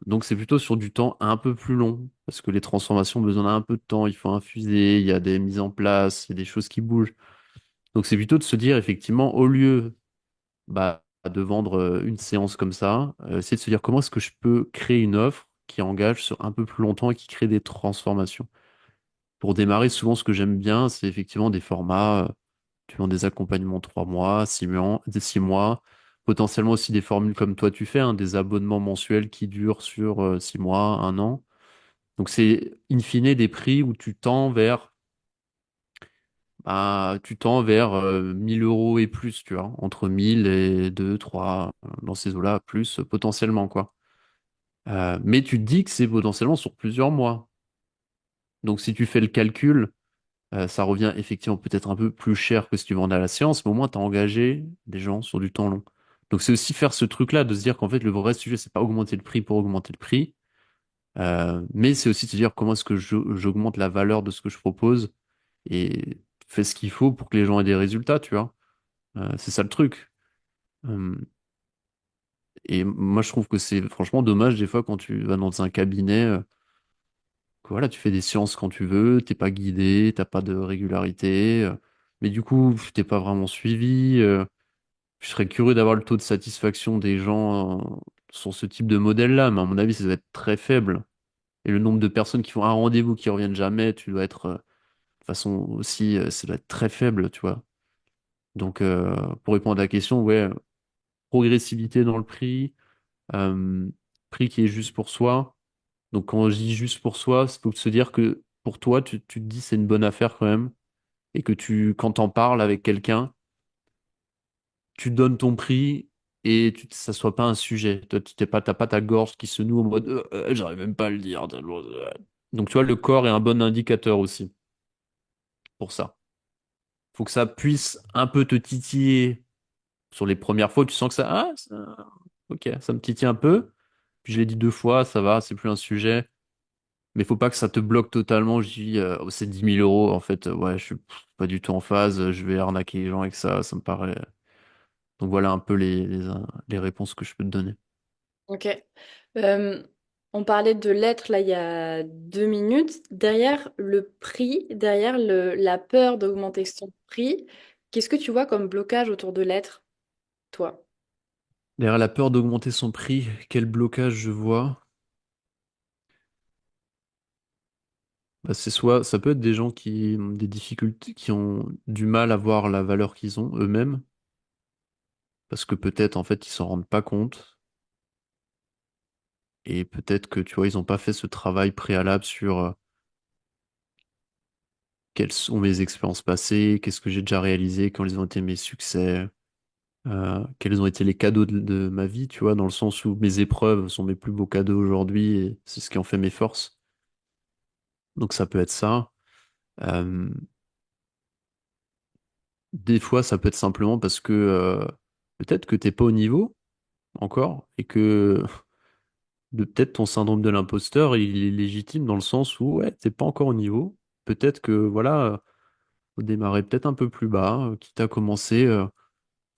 Donc, c'est plutôt sur du temps un peu plus long, parce que les transformations ont besoin d'un peu de temps. Il faut infuser, il y a des mises en place, il y a des choses qui bougent. Donc, c'est plutôt de se dire, effectivement, au lieu de vendre une séance comme ça, essayer de se dire comment est-ce que je peux créer une offre qui engage sur un peu plus longtemps et qui crée des transformations. Pour démarrer, souvent, ce que j'aime bien, c'est effectivement des formats, tu vends des accompagnements 3 mois, 6 mois, des 6 mois, potentiellement aussi des formules comme toi tu fais, hein, des abonnements mensuels qui durent sur 6 mois, un an. Donc c'est in fine des prix où tu tends vers 1000 euros et plus, tu vois, entre 1000 et 2, 3, dans ces eaux-là, plus potentiellement, quoi. Mais tu te dis que c'est potentiellement sur plusieurs mois. Donc si tu fais le calcul, ça revient effectivement peut-être un peu plus cher que si tu vendais à la séance, mais au moins tu as engagé des gens sur du temps long. Donc c'est aussi faire ce truc-là, de se dire qu'en fait le vrai sujet, c'est pas augmenter le prix pour augmenter le prix, mais c'est aussi de se dire comment est-ce que j'augmente la valeur de ce que je propose et fais ce qu'il faut pour que les gens aient des résultats, tu vois. C'est ça le truc. Euh, et moi, je trouve que c'est franchement dommage des fois quand tu vas dans un cabinet, que voilà, tu fais des séances quand tu veux, t'es pas guidé, t'as pas de régularité, mais du coup, t'es pas vraiment suivi. Je serais curieux d'avoir le taux de satisfaction des gens sur ce type de modèle-là, mais à mon avis, ça doit être très faible. Et le nombre de personnes qui font un rendez-vous qui reviennent jamais, tu dois être de façon aussi, ça doit être très faible, tu vois. Donc, pour répondre à la question, ouais, progressivité dans le prix. Euh, Prix qui est juste pour soi. Donc quand je dis juste pour soi, c'est pour se dire que pour toi, tu te dis c'est une bonne affaire quand même. Et que quand t'en parles avec quelqu'un, tu donnes ton prix et ça soit pas un sujet. Toi, t'as pas ta gorge qui se noue en mode j'arrive même pas à le dire. Donc tu vois, le corps est un bon indicateur aussi pour ça. Faut que ça puisse un peu te titiller sur les premières fois. Tu sens que ok, ça me titille un peu. Puis je l'ai dit 2 fois, ça va, c'est plus un sujet. Mais faut pas que ça te bloque totalement. Je dis, oh, c'est 10 000 euros. En fait, ouais, je suis pas du tout en phase. Je vais arnaquer les gens avec ça. Ça me paraît. Donc voilà un peu les réponses que je peux te donner. Ok. Euh, on parlait de l'être là il y a 2 minutes. Derrière le prix, derrière la peur d'augmenter son prix, qu'est-ce que tu vois comme blocage autour de l'être, toi? Derrière la peur d'augmenter son prix, quel blocage je vois? Bah, ça peut être des gens qui ont des difficultés, qui ont du mal à voir la valeur qu'ils ont eux-mêmes, parce que peut-être en fait ils s'en rendent pas compte, et peut-être que tu vois ils ont pas fait ce travail préalable sur quelles sont mes expériences passées, qu'est-ce que j'ai déjà réalisé, quels ont été mes succès. Quels ont été les cadeaux de ma vie, tu vois, dans le sens où mes épreuves sont mes plus beaux cadeaux aujourd'hui et c'est ce qui en fait mes forces. Donc ça peut être ça. Euh, des fois, ça peut être simplement parce que peut-être que t'es pas au niveau encore et que peut-être ton syndrome de l'imposteur, il est légitime dans le sens où ouais, t'es pas encore au niveau. Peut-être que voilà, faut démarrer peut-être un peu plus bas, quitte à commencer.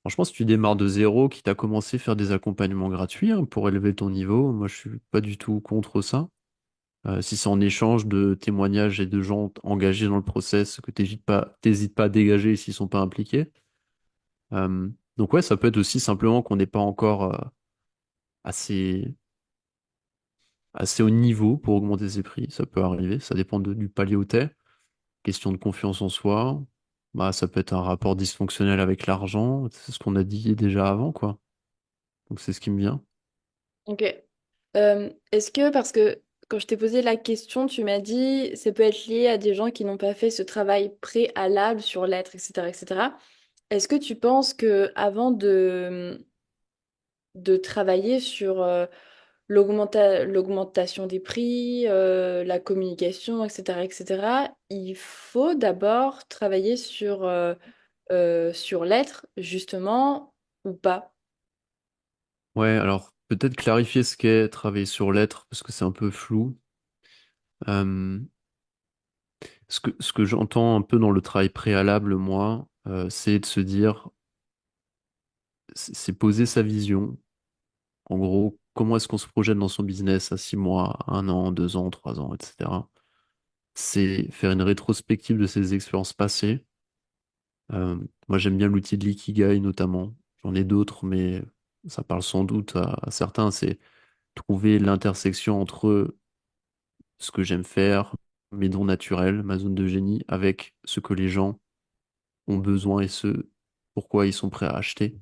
Franchement, si tu démarres de zéro, quitte à commencer à faire des accompagnements gratuits hein, pour élever ton niveau, moi je suis pas du tout contre ça. Si c'est en échange de témoignages et de gens engagés dans le process que t'hésites pas à dégager s'ils sont pas impliqués. Donc ouais, ça peut être aussi simplement qu'on n'est pas encore assez, assez au niveau pour augmenter ses prix. Ça peut arriver, ça dépend du palier où t'es. Question de confiance en soi, Bah, ça peut être un rapport dysfonctionnel avec l'argent, c'est ce qu'on a dit déjà avant, quoi. Donc c'est ce qui me vient. Ok. Est-ce que, parce que quand je t'ai posé la question, tu m'as dit ça peut être lié à des gens qui n'ont pas fait ce travail préalable sur l'être, etc., etc. Est-ce que tu penses que avant de travailler sur l'augmentation des prix, la communication, etc., etc., il faut d'abord travailler sur l'être, justement, ou pas? Ouais, alors peut-être clarifier ce qu'est travailler sur l'être, parce que c'est un peu flou. Euh, ce que j'entends un peu dans le travail préalable, moi, c'est de se dire, c'est poser sa vision. En gros, comment est-ce qu'on se projette dans son business à 6 mois, 1 an, 2 ans, 3 ans, etc. C'est faire une rétrospective de ses expériences passées. Moi, j'aime bien l'outil de l'ikigai notamment. J'en ai d'autres, mais ça parle sans doute à certains. C'est trouver l'intersection entre ce que j'aime faire, mes dons naturels, ma zone de génie, avec ce que les gens ont besoin et ce pourquoi ils sont prêts à acheter.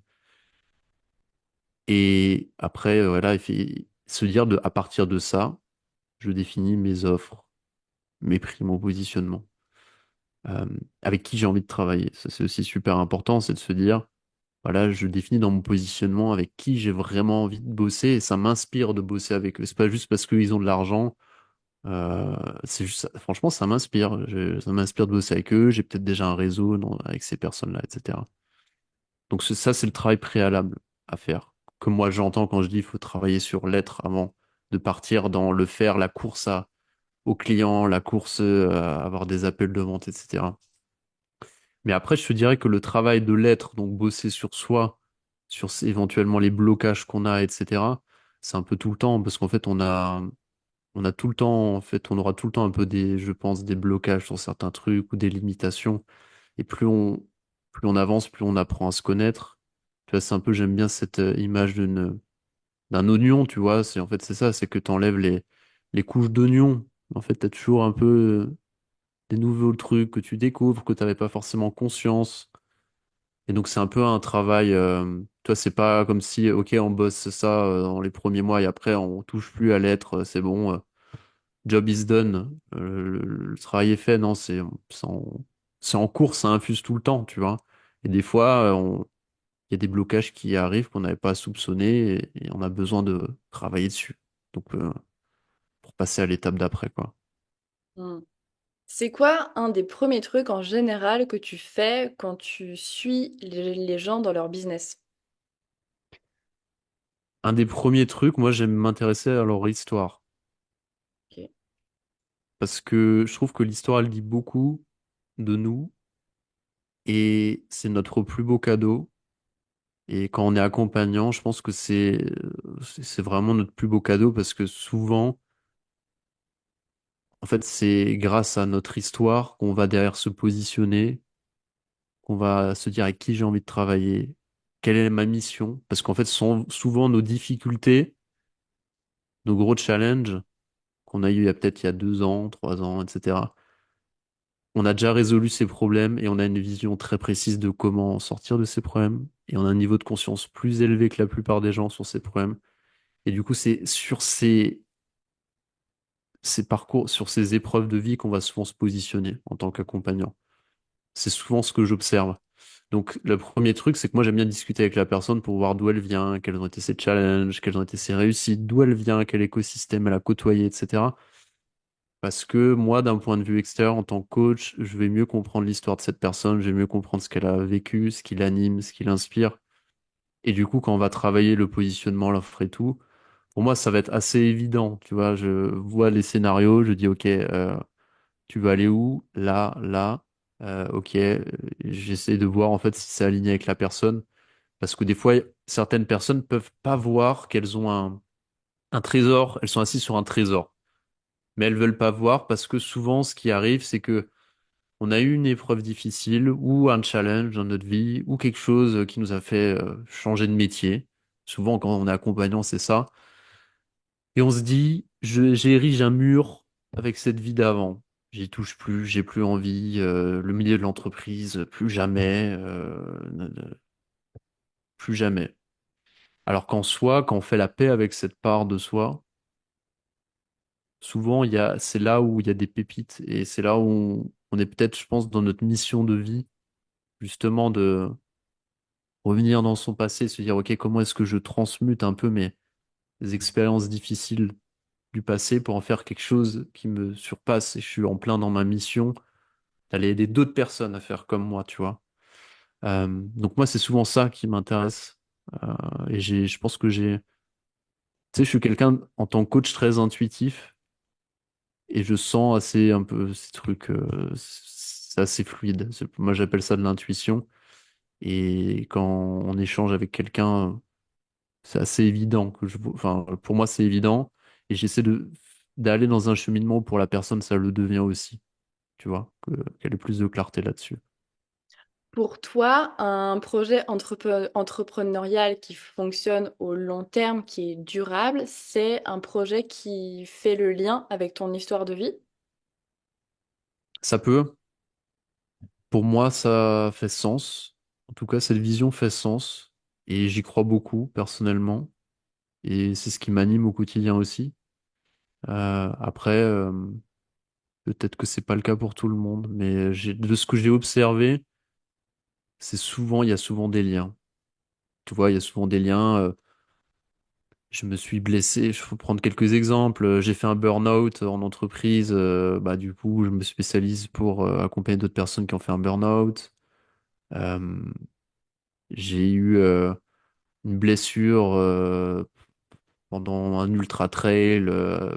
Et après, voilà, se dire à partir de ça, je définis mes offres, mes prix, mon positionnement, euh, avec qui j'ai envie de travailler. Ça, c'est aussi super important, c'est de se dire, voilà, je définis dans mon positionnement avec qui j'ai vraiment envie de bosser et ça m'inspire de bosser avec eux. C'est pas juste parce qu'ils ont de l'argent. C'est juste, franchement, ça m'inspire. Ça m'inspire de bosser avec eux. J'ai peut-être déjà un réseau avec ces personnes-là, etc. Donc ça, c'est le travail préalable à faire. Que moi, j'entends quand je dis il faut travailler sur l'être avant de partir dans le faire, la course aux clients, la course à avoir des appels de vente, etc. Mais après, je te dirais que le travail de l'être, donc bosser sur soi, sur éventuellement les blocages qu'on a, etc., c'est un peu tout le temps parce qu'en fait, on a tout le temps, en fait, on aura tout le temps un peu je pense, des blocages sur certains trucs ou des limitations. Et plus on avance, plus on apprend à se connaître. Tu vois, c'est un peu, j'aime bien cette image d'un oignon, tu vois. En fait, c'est ça, c'est que tu enlèves les couches d'oignon. En fait, tu as toujours un peu des nouveaux trucs que tu découvres, que tu n'avais pas forcément conscience. Et donc, c'est un peu un travail, tu vois, c'est pas comme si, OK, on bosse ça dans les premiers mois et après, on touche plus à l'être, c'est bon. Job is done, le travail est fait, non, c'est en cours, ça infuse tout le temps, tu vois. Et des fois, il y a des blocages qui arrivent qu'on n'avait pas soupçonnés et on a besoin de travailler dessus. Donc, pour passer à l'étape d'après, quoi. Hmm. C'est quoi un des premiers trucs en général que tu fais quand tu suis les gens dans leur business? Un des premiers trucs, moi, j'aime m'intéresser à leur histoire Ok. parce que je trouve que l'histoire, elle dit beaucoup de nous et c'est notre plus beau cadeau. Et quand on est accompagnant, je pense que c'est vraiment notre plus beau cadeau parce que souvent, en fait, c'est grâce à notre histoire qu'on va derrière se positionner, qu'on va se dire avec qui j'ai envie de travailler, quelle est ma mission. Parce qu'en fait, ce sont souvent nos difficultés, nos gros challenges qu'on a eu il y a 2 ans, 3 ans, etc. On a déjà résolu ces problèmes et on a une vision très précise de comment sortir de ces problèmes. Et on a un niveau de conscience plus élevé que la plupart des gens sur ces problèmes. Et du coup, c'est sur ces parcours, sur ces épreuves de vie qu'on va souvent se positionner en tant qu'accompagnant. C'est souvent ce que j'observe. Donc, le premier truc, c'est que moi, j'aime bien discuter avec la personne pour voir d'où elle vient, quels ont été ses challenges, quelles ont été ses réussites, d'où elle vient, quel écosystème elle a côtoyé, etc. Parce que moi, d'un point de vue extérieur, en tant que coach, je vais mieux comprendre l'histoire de cette personne, je vais mieux comprendre ce qu'elle a vécu, ce qui l'anime, ce qui l'inspire. Et du coup, quand on va travailler le positionnement, l'offre et tout, pour moi, ça va être assez évident. Tu vois, je vois les scénarios, je dis, OK, tu veux aller où? Là, là. OK, j'essaie de voir en fait si c'est aligné avec la personne. Parce que des fois, certaines personnes peuvent pas voir qu'elles ont un trésor, elles sont assises sur un trésor. Mais elles veulent pas voir parce que souvent, ce qui arrive, c'est que on a eu une épreuve difficile ou un challenge dans notre vie ou quelque chose qui nous a fait changer de métier. Souvent, quand on est accompagnant, c'est ça. Et on se dit, j'érige un mur avec cette vie d'avant. J'y touche plus, j'ai plus envie. Le milieu de l'entreprise, plus jamais, plus jamais. Alors qu'en soi, quand on fait la paix avec cette part de soi, souvent c'est là où il y a des pépites et c'est là où on est peut-être, je pense, dans notre mission de vie, justement de revenir dans son passé, se dire, OK, comment est-ce que je transmute un peu mes expériences difficiles du passé pour en faire quelque chose qui me surpasse et je suis en plein dans ma mission d'aller aider d'autres personnes à faire comme moi, tu vois. Donc moi, c'est souvent ça qui m'intéresse. Et je pense que tu sais, je suis quelqu'un en tant que coach très intuitif et je sens assez un peu ces trucs, c'est assez fluide. Moi, j'appelle ça de l'intuition. Et quand on échange avec quelqu'un, c'est assez évident enfin, pour moi, c'est évident. Et j'essaie d'aller dans un cheminement où pour la personne, ça le devient aussi, tu vois, qu'elle ait plus de clarté là-dessus. Pour toi, un projet entrepreneurial qui fonctionne au long terme, qui est durable, c'est un projet qui fait le lien avec ton histoire de vie? Ça peut, pour moi, ça fait sens. En tout cas, cette vision fait sens. Et j'y crois beaucoup, personnellement. Et c'est ce qui m'anime au quotidien aussi. Après, peut-être que c'est pas le cas pour tout le monde, mais de ce que j'ai observé, il y a souvent des liens. Tu vois, il y a souvent des liens. Je me suis blessé, je peux prendre quelques exemples. J'ai fait un burn-out en entreprise. Bah, du coup, je me spécialise pour accompagner d'autres personnes qui ont fait un burn-out. Euh, j'ai eu une blessure pendant un ultra trail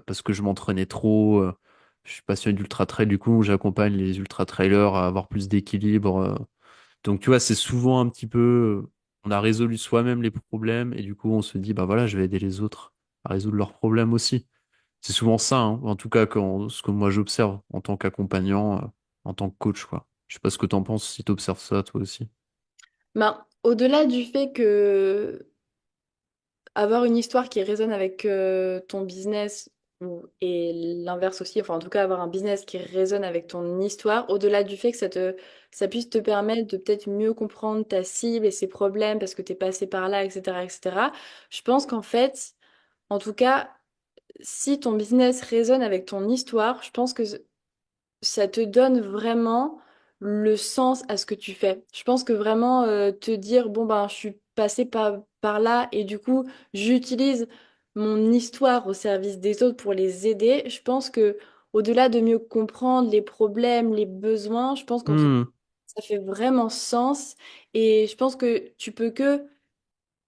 parce que je m'entraînais trop. Je suis passionné d'ultra trail, du coup, j'accompagne les ultra trailers à avoir plus d'équilibre. Donc, tu vois, c'est souvent un petit peu, on a résolu soi-même les problèmes et du coup, on se dit, bah voilà, je vais aider les autres à résoudre leurs problèmes aussi. C'est souvent ça, hein, en tout cas, ce que moi j'observe en tant qu'accompagnant, en tant que coach, quoi. Je sais pas ce que t'en penses, si t'observes ça, toi aussi. Ben, au-delà du fait que avoir une histoire qui résonne avec ton business et l'inverse aussi, enfin en tout cas avoir un business qui résonne avec ton histoire, au-delà du fait que ça puisse te permettre de peut-être mieux comprendre ta cible et ses problèmes parce que tu es passé par là, etc., etc., je pense qu'en fait, en tout cas, si ton business résonne avec ton histoire, je pense que ça te donne vraiment le sens à ce que tu fais. Je pense que vraiment te dire, bon ben, je suis passée par là et du coup, j'utilise mon histoire au service des autres pour les aider. Je pense que au-delà de mieux comprendre les problèmes, les besoins, je pense qu'en tout Hmm, ça fait vraiment sens et je pense que tu peux que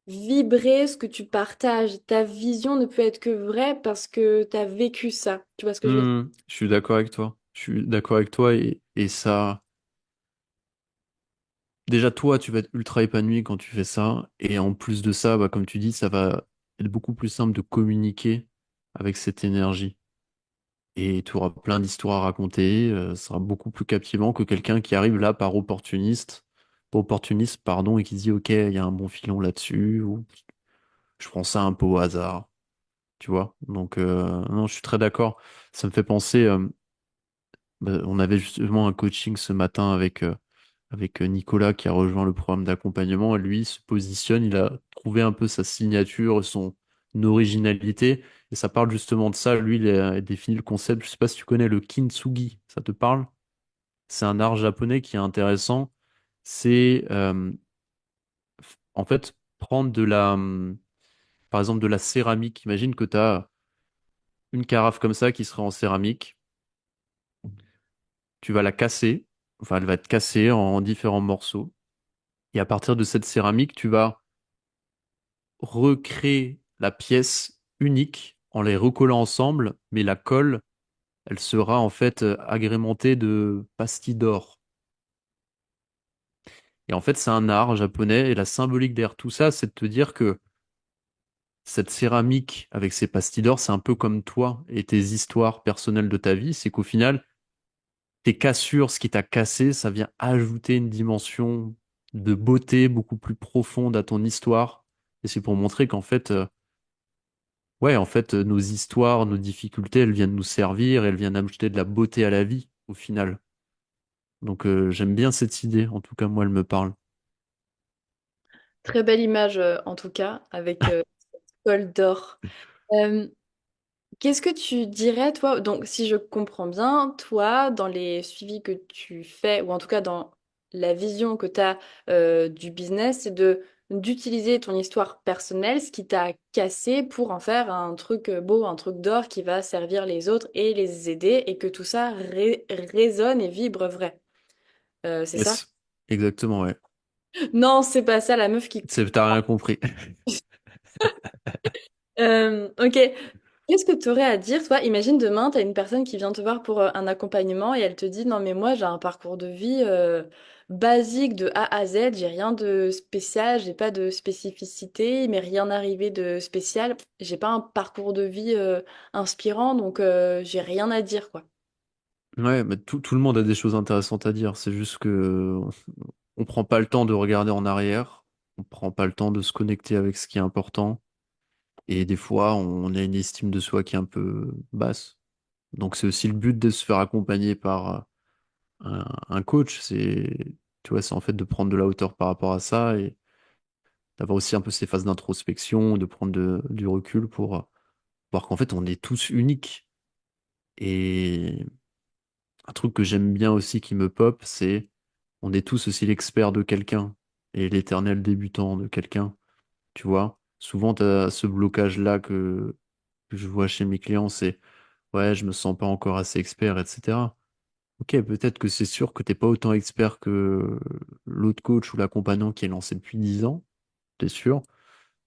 vibrer ce que tu partages. Ta vision ne peut être que vraie parce que tu as vécu ça. Tu vois ce que je veux dire? je suis d'accord avec toi. Je suis d'accord avec toi et ça. Déjà, toi, tu vas être ultra épanoui quand tu fais ça. Et en plus de ça, bah, comme tu dis, ça va être beaucoup plus simple de communiquer avec cette énergie. Et tu auras plein d'histoires à raconter. Ce sera beaucoup plus captivant que quelqu'un qui arrive là par opportuniste, pardon, et qui se dit, OK, il y a un bon filon là-dessus, ou je prends ça un peu au hasard, tu vois. Donc, non, je suis très d'accord. Ça me fait penser, bah, on avait justement un coaching ce matin avec Nicolas qui a rejoint le programme d'accompagnement. Et lui, il se positionne, il a trouvé un peu sa signature, son originalité. Et ça parle justement de ça. Lui, il a défini le concept. Je sais pas si tu connais le kintsugi. Ça te parle? C'est un art japonais qui est intéressant. C'est en fait prendre par exemple, de la céramique. Imagine que tu as une carafe comme ça qui serait en céramique. Tu vas la casser. Enfin, elle va être cassée en différents morceaux. Et à partir de cette céramique, tu vas recréer la pièce unique en les recollant ensemble, mais la colle, elle sera en fait agrémentée de pastilles d'or. Et en fait, c'est un art japonais et la symbolique derrière tout ça, c'est de te dire que cette céramique avec ses pastilles d'or, c'est un peu comme toi et tes histoires personnelles de ta vie, c'est qu'au final, tes cassures, ce qui t'a cassé, ça vient ajouter une dimension de beauté beaucoup plus profonde à ton histoire. Et c'est pour montrer qu'en fait, ouais, en fait, nos histoires, nos difficultés, elles viennent nous servir, elles viennent ajouter de la beauté à la vie. au final. Donc j'aime bien cette idée, en tout cas moi elle me parle. Très belle image en tout cas, avec Col d'or. Euh, Qu'est-ce que tu dirais, toi? Donc, si je comprends bien, toi, dans les suivis que tu fais, ou en tout cas dans la vision que tu as du business, c'est de d'utiliser ton histoire personnelle, ce qui t'a cassé, pour en faire un truc beau, un truc d'or qui va servir les autres et les aider, et que tout ça résonne et vibre vrai. C'est ça? Yes, exactement, ouais. Non, c'est pas ça, la meuf qui... T'as rien compris. Ok. Qu'est-ce que tu aurais à dire, toi? Imagine demain, tu as une personne qui vient te voir pour un accompagnement et elle te dit, non, mais moi, j'ai un parcours de vie basique de A à Z, j'ai rien de spécial, j'ai pas de spécificité, il m'est rien arrivé de spécial, j'ai pas un parcours de vie inspirant, donc j'ai rien à dire, quoi. Ouais, mais tout le monde a des choses intéressantes à dire. C'est juste que on prend pas le temps de regarder en arrière, on prend pas le temps de se connecter avec ce qui est important. Et des fois, on a une estime de soi qui est un peu basse. Donc c'est aussi le but de se faire accompagner par un coach. Tu vois, c'est en fait de prendre de la hauteur par rapport à ça et d'avoir aussi un peu ces phases d'introspection, de prendre du recul pour voir qu'en fait, on est tous uniques. Et un truc que j'aime bien aussi qui me pop, c'est on est tous aussi l'expert de quelqu'un et l'éternel débutant de quelqu'un. Tu vois, souvent, tu as ce blocage-là que je vois chez mes clients, c'est ouais, je me sens pas encore assez expert, etc. Ok, peut-être que c'est sûr que t'es pas autant expert que l'autre coach ou l'accompagnant qui est lancé depuis 10 ans, t'es sûr,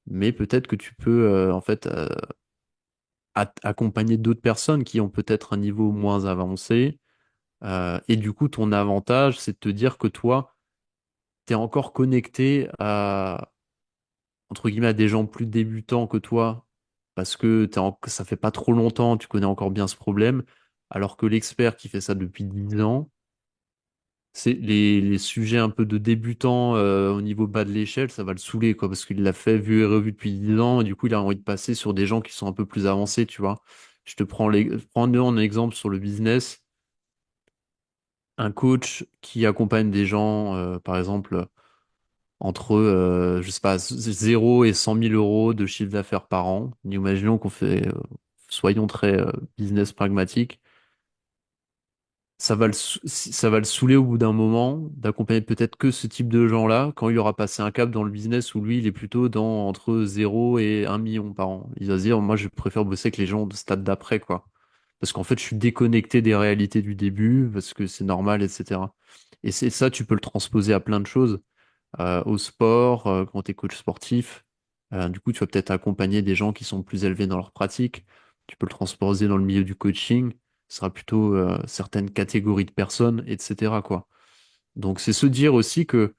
mais peut-être que tu peux en fait accompagner d'autres personnes qui ont peut-être un niveau moins avancé. Et du coup, ton avantage, c'est de te dire que toi, t'es encore connecté à, entre guillemets, à des gens plus débutants que toi, parce que ça fait pas trop longtemps, tu connais encore bien ce problème, alors que l'expert qui fait ça depuis 10 ans, c'est les sujets un peu de débutants au niveau bas de l'échelle, ça va le saouler, quoi, parce qu'il l'a fait, vu et revu depuis 10 ans, et du coup, il a envie de passer sur des gens qui sont un peu plus avancés, tu vois. Prends un exemple sur le business. Un coach qui accompagne des gens, par exemple, entre, je sais pas, 0 et 100 000 € de chiffre d'affaires par an. Imaginons qu'on fait, soyons très business pragmatiques. Ça va le saouler au bout d'un moment d'accompagner peut-être que ce type de gens-là quand il aura passé un cap dans le business où lui, il est plutôt dans entre 0 et 1 million par an. Il va se dire, moi, je préfère bosser avec les gens de stade d'après, quoi. Parce qu'en fait, je suis déconnecté des réalités du début, parce que c'est normal, etc. Et c'est ça, tu peux le transposer à plein de choses, au sport, quand tu es coach sportif. Du coup, tu vas peut-être accompagner des gens qui sont plus élevés dans leur pratique. Tu peux le transposer dans le milieu du coaching. Ce sera plutôt certaines catégories de personnes, etc., quoi. Donc, c'est se dire aussi que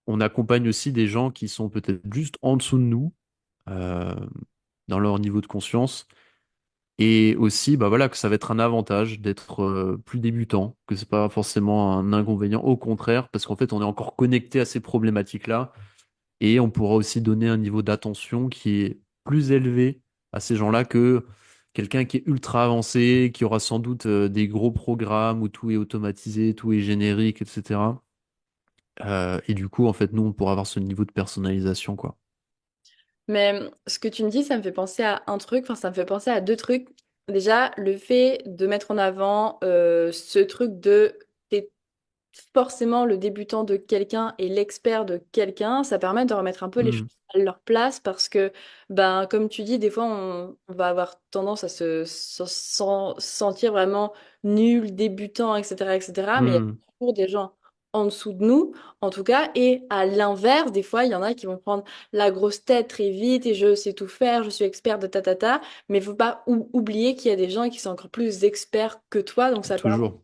on accompagne aussi des gens qui sont peut-être juste en dessous de nous, euh, dans leur niveau de conscience. Et aussi, bah voilà, que ça va être un avantage d'être plus débutant, que c'est pas forcément un inconvénient, au contraire, parce qu'en fait, on est encore connecté à ces problématiques-là, et on pourra aussi donner un niveau d'attention qui est plus élevé à ces gens-là que quelqu'un qui est ultra avancé, qui aura sans doute des gros programmes où tout est automatisé, tout est générique, etc. Et du coup, en fait, nous, on pourra avoir ce niveau de personnalisation, quoi. Mais ce que tu me dis, ça me fait penser à un truc, enfin ça me fait penser à deux trucs. Déjà, le fait de mettre en avant ce truc de t'es forcément le débutant de quelqu'un et l'expert de quelqu'un, ça permet de remettre un peu les choses Hmm. à leur place parce que, ben, comme tu dis, des fois on va avoir tendance à sentir vraiment nul, débutant, etc., etc. Mais il y a Hmm. toujours des gens en dessous de nous, en tout cas, et à l'inverse, des fois, il y en a qui vont prendre la grosse tête très vite et je sais tout faire, je suis expert de ta, mais il faut pas oublier qu'il y a des gens qui sont encore plus experts que toi, donc ça permet Toujours.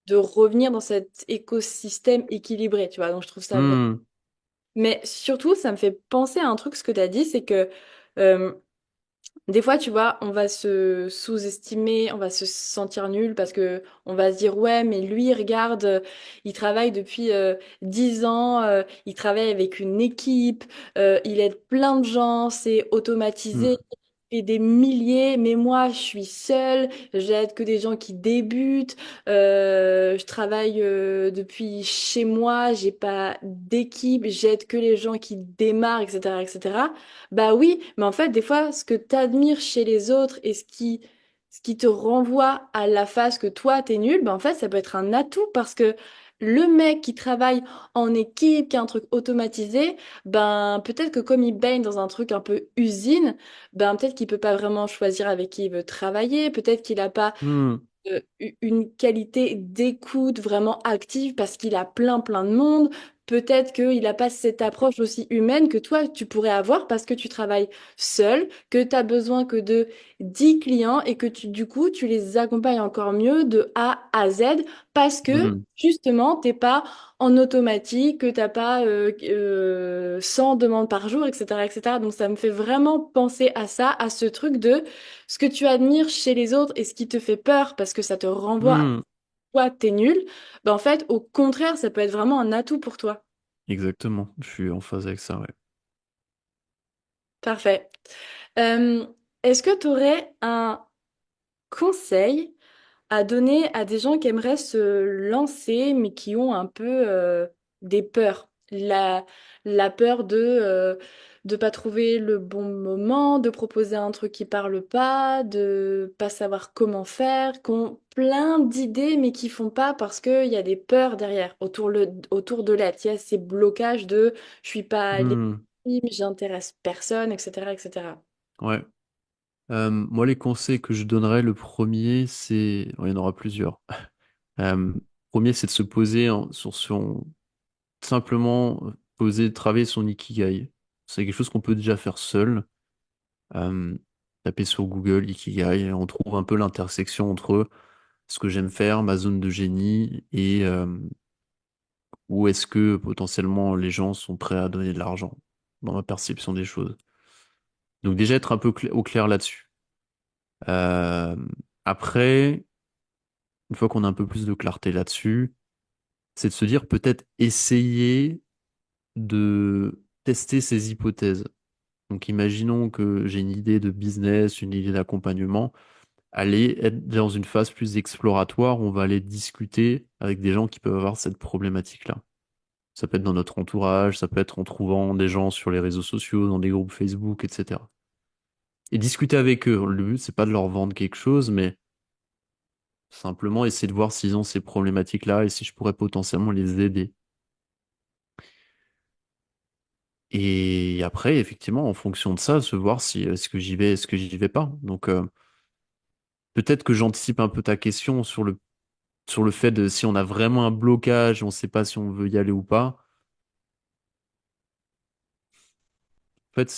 de revenir dans cet écosystème équilibré, tu vois. Donc, je trouve ça vrai. Hmm. Mais surtout, ça me fait penser à un truc, ce que tu as dit, c'est que euh, des fois, tu vois, on va se sous-estimer, on va se sentir nul parce que on va se dire, ouais, mais lui, regarde, il travaille depuis 10 ans, il travaille avec une équipe, il aide plein de gens, c'est Hmm. automatisé. fait des milliers, mais moi, je suis seule, j'aide que des gens qui débutent, je travaille depuis chez moi, j'ai pas d'équipe, j'aide que les gens qui démarrent, etc., etc. Bah oui, mais en fait, des fois, ce que tu admires chez les autres et ce qui te renvoie à la phase que toi, t'es nul, bah en fait, ça peut être un atout parce que le mec qui travaille en équipe, qui a un truc automatisé, ben peut-être que comme il baigne dans un truc un peu usine, ben peut-être qu'il peut pas vraiment choisir avec qui il veut travailler, peut-être qu'il n'a pas Hmm, une qualité d'écoute vraiment active parce qu'il a plein de monde. Peut-être qu'il n'a pas cette approche aussi humaine que toi, tu pourrais avoir parce que tu travailles seul, que tu as besoin que de 10 clients et que du coup, tu les accompagnes encore mieux de A à Z parce que hmm, justement, t'es pas en automatique, que t'as pas 100 demandes par jour, etc., etc. Donc, ça me fait vraiment penser à ça, à ce truc de ce que tu admires chez les autres et ce qui te fait peur parce que ça te renvoie à hmm. toi, t'es nul, ben en fait, au contraire, ça peut être vraiment un atout pour toi. Exactement, je suis en phase avec ça, ouais. Parfait. Euh, est-ce que tu aurais un conseil à donner à des gens qui aimeraient se lancer, mais qui ont un peu des peurs. La peur de pas trouver le bon moment, de proposer un truc qui parle pas, de pas savoir comment faire, qui ont plein d'idées, mais qui font pas parce qu'il y a des peurs derrière, autour de l'aide. Il y a ces blocages de je suis pas Hmm, légitime, j'intéresse personne, etc., etc. ouais. Moi, les conseils que je donnerais, le premier, c'est... il y en aura plusieurs. Premier, c'est de se poser sur son... Simplement poser, travailler son ikigai. C'est quelque chose qu'on peut déjà faire seul. Euh, Taper sur Google, ikigai, et on trouve un peu l'intersection entre ce que j'aime faire, ma zone de génie, et où est-ce que potentiellement les gens sont prêts à donner de l'argent, dans ma perception des choses. Donc déjà être un peu au clair là-dessus. Euh, Après, une fois qu'on a un peu plus de clarté là-dessus, c'est de se dire peut-être essayer de tester ces hypothèses. Donc imaginons que j'ai une idée de business, une idée d'accompagnement, aller être dans une phase plus exploratoire où on va aller discuter avec des gens qui peuvent avoir cette problématique-là. Ça peut être dans notre entourage, ça peut être en trouvant des gens sur les réseaux sociaux, dans des groupes Facebook, etc. Et discuter avec eux. Le but, c'est pas de leur vendre quelque chose, mais simplement essayer de voir s'ils ont ces problématiques-là et si je pourrais potentiellement les aider. Et après, effectivement, en fonction de ça, se voir si est-ce que j'y vais, est-ce que j'y vais pas. Donc, peut-être que j'anticipe un peu ta question sur le fait de si on a vraiment un blocage, on ne sait pas si on veut y aller ou pas. En fait,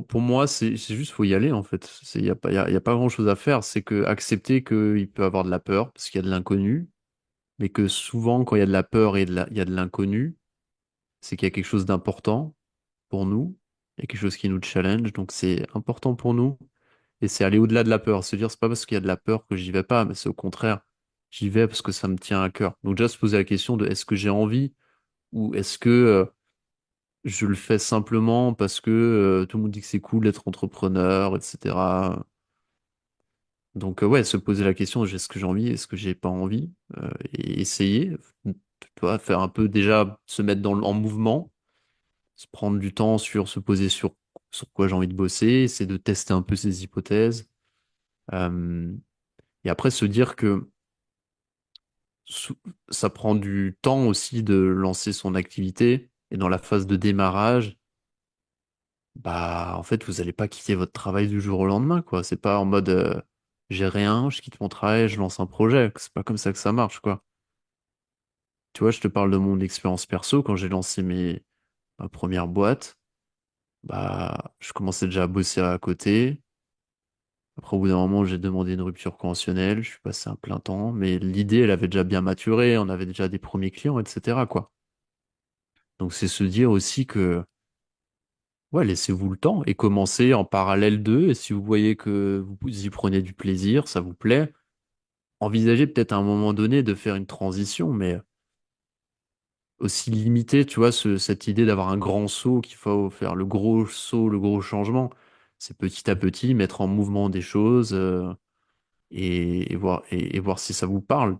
pour moi, c'est juste faut y aller en fait. Il y a pas y a pas grand-chose à faire. C'est que accepter qu'il peut y avoir de la peur parce qu'il y a de l'inconnu, mais que souvent quand il y a de la peur et il y a de l'inconnu, c'est qu'il y a quelque chose d'important pour nous, il y a quelque chose qui nous challenge, donc c'est important pour nous. Et c'est aller au-delà de la peur. Se dire, c'est pas parce qu'il y a de la peur que j'y vais pas, mais c'est au contraire, j'y vais parce que ça me tient à cœur. Donc déjà se poser la question de est-ce que j'ai envie ou est-ce que je le fais simplement parce que tout le monde dit que c'est cool d'être entrepreneur, etc. Donc ouais, se poser la question, est-ce que j'ai envie, est-ce que j'ai pas envie, et essayer, tu vois, faire un peu déjà se mettre en mouvement, se prendre du temps sur se poser sur quoi j'ai envie de bosser, essayer de tester un peu ces hypothèses. Euh, et après se dire que sou- ça prend du temps aussi de lancer son activité. Et dans la phase de démarrage, bah, en fait, vous allez pas quitter votre travail du jour au lendemain, quoi. C'est pas en mode, j'ai rien, je quitte mon travail, je lance un projet. C'est pas comme ça que ça marche, quoi. Tu vois, je te parle de mon expérience perso. Quand j'ai lancé ma première boîte, bah, je commençais déjà à bosser à côté. Après, au bout d'un moment, j'ai demandé une rupture conventionnelle. Je suis passé à plein temps. Mais l'idée, elle avait déjà bien maturé. On avait déjà des premiers clients, etc., quoi. Donc c'est se dire aussi que ouais, laissez-vous le temps et commencez en parallèle d'eux. Et si vous voyez que vous y prenez du plaisir, ça vous plaît, envisagez peut-être à un moment donné de faire une transition, mais aussi limiter, tu vois, cette idée d'avoir un grand saut, qu'il faut faire le gros saut, le gros changement. C'est petit à petit mettre en mouvement des choses et voir si ça vous parle,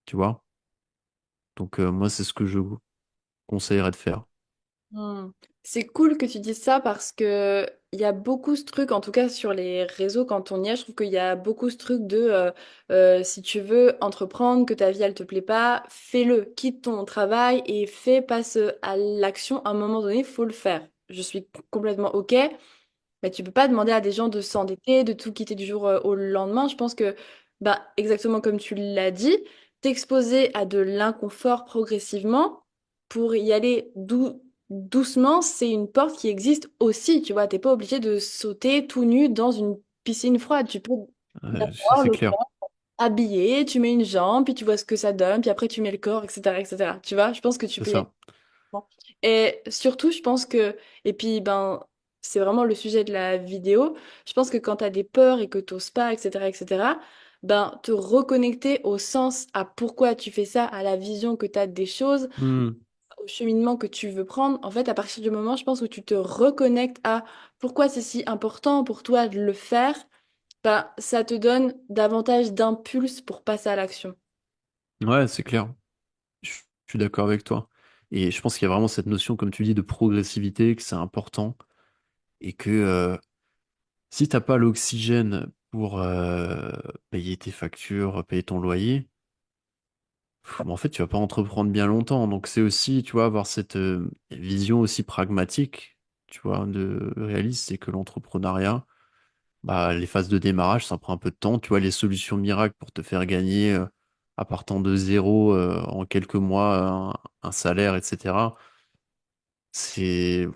tu vois. Donc moi, c'est ce que je vous conseillerais de faire. Hmm. C'est cool que tu dises ça parce que il y a beaucoup ce truc, en tout cas sur les réseaux quand on y est, je trouve qu'il y a beaucoup ce truc de si tu veux entreprendre, que ta vie elle te plaît pas, fais-le, quitte ton travail et passe à l'action. À un moment donné, il faut le faire. Je suis complètement OK. Mais tu peux pas demander à des gens de s'endetter, de tout quitter du jour au lendemain. Je pense que, bah, exactement comme tu l'as dit, t'exposer à de l'inconfort progressivement pour y aller doucement, c'est une porte qui existe aussi. Tu vois, t'es pas obligé de sauter tout nu dans une piscine froide. Tu peux d'abord C'est le clair. habiller, tu mets une jambe, puis tu vois ce que ça donne, puis après tu mets le corps, etc., etc. Tu vois, je pense que tu C'est peux y aller. ça. Et surtout, je pense que, et puis, ben, c'est vraiment le sujet de la vidéo. Je pense que quand tu as des peurs et que tu n'oses pas, etc., ben, te reconnecter au sens, à pourquoi tu fais ça, à la vision que tu as des choses, Hmm. au cheminement que tu veux prendre. En fait, à partir du moment, je pense, où tu te reconnectes à pourquoi c'est si important pour toi de le faire, ben, ça te donne davantage d'impulse pour passer à l'action. Ouais, c'est clair. Je suis d'accord avec toi. Et je pense qu'il y a vraiment cette notion, comme tu dis, de progressivité, que c'est important. Et que si t'as pas l'oxygène pour payer tes factures, payer ton loyer, en fait, tu vas pas entreprendre bien longtemps. Donc c'est aussi, tu vois, avoir cette vision aussi pragmatique, tu vois, de réaliste, c'est que l'entrepreneuriat, bah, les phases de démarrage, ça prend un peu de temps. Tu vois, les solutions miracles pour te faire gagner, à partant de zéro, en quelques mois, un salaire, etc. C'est,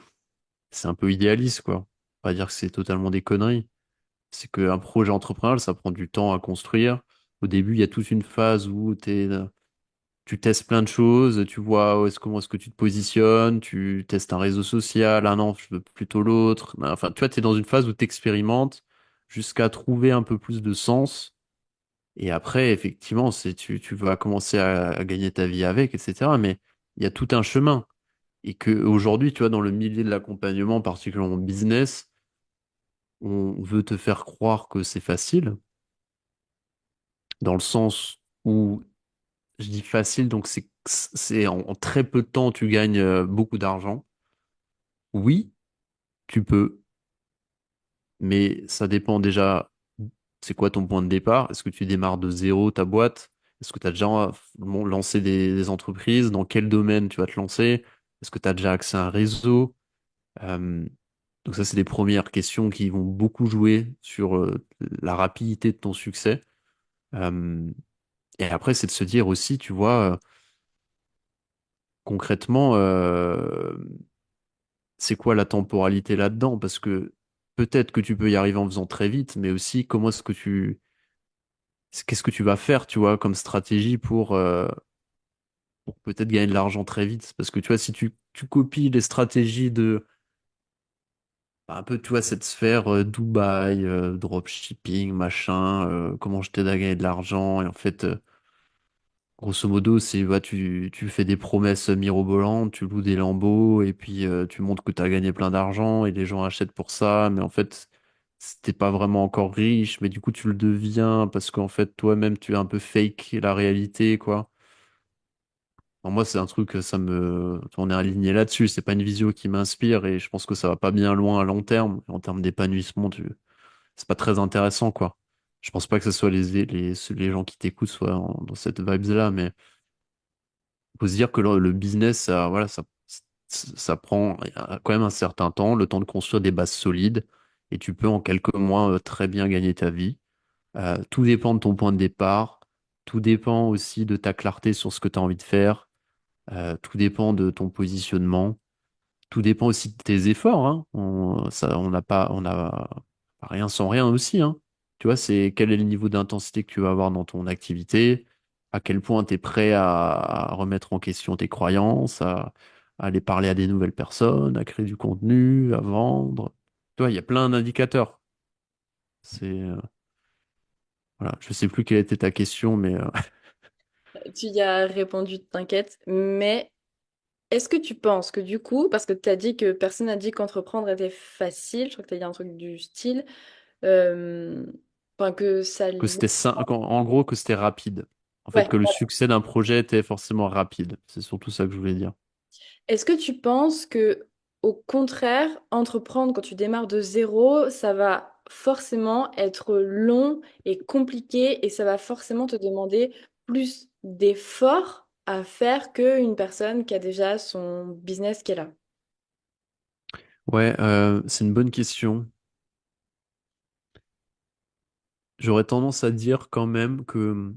c'est un peu idéaliste, quoi. Pas dire que c'est totalement des conneries. C'est qu'un projet entrepreneurial, ça prend du temps à construire. Au début, il y a toute une phase où tu testes plein de choses, tu vois comment est-ce que tu te positionnes, tu testes un réseau social, ah non, je veux plutôt l'autre. Enfin, tu vois, tu es dans une phase où tu expérimentes jusqu'à trouver un peu plus de sens. Et après, effectivement, tu vas commencer à gagner ta vie avec, etc. Mais il y a tout un chemin. Et que aujourd'hui, tu vois, dans le milieu de l'accompagnement, particulièrement business, on veut te faire croire que c'est facile, dans le sens où je dis facile, donc c'est en très peu de temps, tu gagnes beaucoup d'argent. Oui, tu peux, mais ça dépend déjà, c'est quoi ton point de départ? Est-ce que tu démarres de zéro ta boîte? Est-ce que tu as déjà lancé des entreprises? Dans quel domaine tu vas te lancer? Est-ce que tu as déjà accès à un réseau? Euh, donc ça, c'est des premières questions qui vont beaucoup jouer sur la rapidité de ton succès. Euh, et après, c'est de se dire aussi, tu vois, concrètement, c'est quoi la temporalité là-dedans? Parce que peut-être que tu peux y arriver en faisant très vite, mais aussi comment est-ce que qu'est-ce que tu vas faire, tu vois, comme stratégie pour peut-être gagner de l'argent très vite? Parce que tu vois, si tu copies les stratégies de, bah, un peu, tu vois, cette sphère Dubaï, dropshipping, machin, comment je t'aide à gagner de l'argent, et en fait, grosso modo, c'est bah, tu fais des promesses mirobolantes, tu loues des lambeaux et puis tu montres que tu as gagné plein d'argent et les gens achètent pour ça, mais en fait, t'es pas vraiment encore riche, mais du coup, tu le deviens parce qu'en fait, toi-même, tu es un peu fake la réalité, quoi. Alors moi, c'est un truc, on est aligné là-dessus, c'est pas une visio qui m'inspire et je pense que ça va pas bien loin à long terme. En termes d'épanouissement, c'est pas très intéressant, quoi. Je pense pas que ce soit les gens qui t'écoutent soient dans cette vibes-là, mais faut se dire que le business, ça, voilà, ça prend quand même un certain temps, le temps de construire des bases solides, et tu peux en quelques mois très bien gagner ta vie. Tout dépend de ton point de départ, tout dépend aussi de ta clarté sur ce que tu as envie de faire, tout dépend de ton positionnement. Tout dépend aussi de tes efforts, hein. On n'a pas, on a rien sans rien aussi, hein. Tu vois, c'est quel est le niveau d'intensité que tu vas avoir dans ton activité, à quel point tu es prêt à remettre en question tes croyances, à aller parler à des nouvelles personnes, à créer du contenu, à vendre. Tu vois, il y a plein d'indicateurs. Voilà, je sais plus quelle était ta question, mais Tu y as répondu, t'inquiète, mais est-ce que tu penses que du coup, parce que tu as dit que personne n'a dit qu'entreprendre était facile, je crois que tu as dit un truc du style, euh, enfin que ça... Que c'était en gros que c'était rapide. En fait, Ouais. que le succès d'un projet était forcément rapide. C'est surtout ça que je voulais dire. Est-ce que tu penses que, au contraire, entreprendre quand tu démarres de zéro, ça va forcément être long et compliqué et ça va forcément te demander plus d'efforts à faire qu'une personne qui a déjà son business qui est là? Ouais, c'est une bonne question. J'aurais tendance à dire quand même que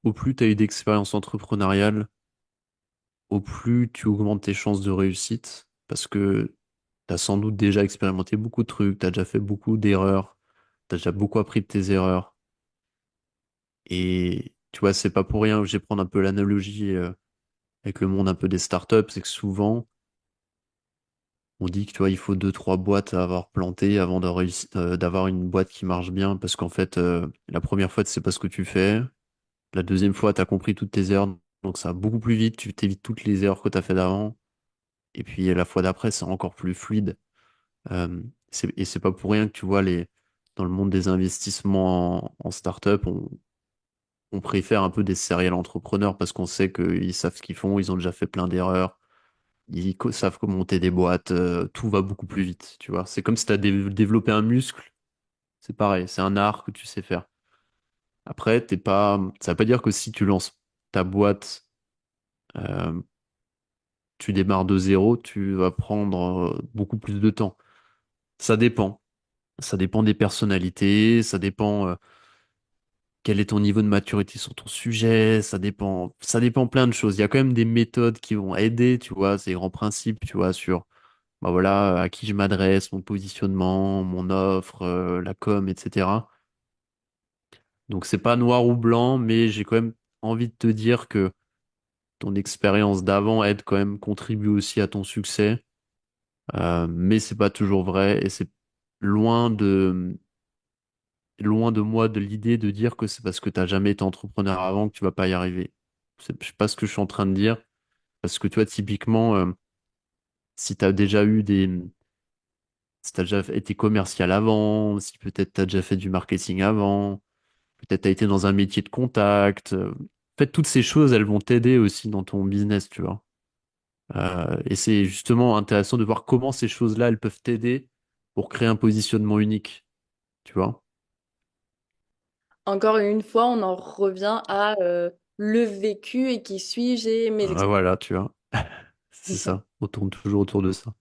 au plus tu as eu d'expérience entrepreneuriale, au plus tu augmentes tes chances de réussite parce que tu as sans doute déjà expérimenté beaucoup de trucs, tu as déjà fait beaucoup d'erreurs, tu as déjà beaucoup appris de tes erreurs. Et tu vois, c'est pas pour rien que je vais prendre un peu l'analogie avec le monde un peu des startups, c'est que souvent, on dit que tu vois, il faut deux, trois boîtes à avoir plantées avant d'avoir une boîte qui marche bien, parce qu'en fait, la première fois, tu sais pas ce que tu fais. La deuxième fois, tu as compris toutes tes erreurs, donc ça va beaucoup plus vite, tu t'évites toutes les erreurs que tu as fait d'avant. Et puis la fois d'après, c'est encore plus fluide. Et c'est pas pour rien que tu vois, dans le monde des investissements en startup, on préfère un peu des serial entrepreneurs parce qu'on sait qu'ils savent ce qu'ils font, ils ont déjà fait plein d'erreurs, savent comment monter des boîtes, tout va beaucoup plus vite, tu vois. C'est comme si tu as développé un muscle, c'est pareil, c'est un art que tu sais faire. Après, ça veut pas dire que si tu lances ta boîte, euh, tu démarres de zéro, tu vas prendre beaucoup plus de temps. Ça dépend. Ça dépend des personnalités, ça dépend quel est ton niveau de maturité sur ton sujet, ça dépend plein de choses. Il y a quand même des méthodes qui vont aider, tu vois, ces grands principes, tu vois, sur bah voilà, à qui je m'adresse, mon positionnement, mon offre, la com, etc. Donc c'est pas noir ou blanc, mais j'ai quand même envie de te dire que ton expérience d'avant aide quand même, contribue aussi à ton succès. Mais c'est pas toujours vrai et c'est loin de loin de moi de l'idée de dire que c'est parce que t'as jamais été entrepreneur avant que tu vas pas y arriver. Je sais pas ce que je suis en train de dire parce que tu vois typiquement si t'as déjà eu des si t'as déjà été commercial avant, si peut-être t'as déjà fait du marketing avant, peut-être t'as été dans un métier de contact. En fait, toutes ces choses, elles vont t'aider aussi dans ton business, tu vois. Et c'est justement intéressant de voir comment ces choses-là, elles peuvent t'aider pour créer un positionnement unique, tu vois. Encore une fois, on en revient à le vécu et qui suis-je et mes Ah, expériences. voilà, tu vois. C'est ça. On tourne toujours autour de ça.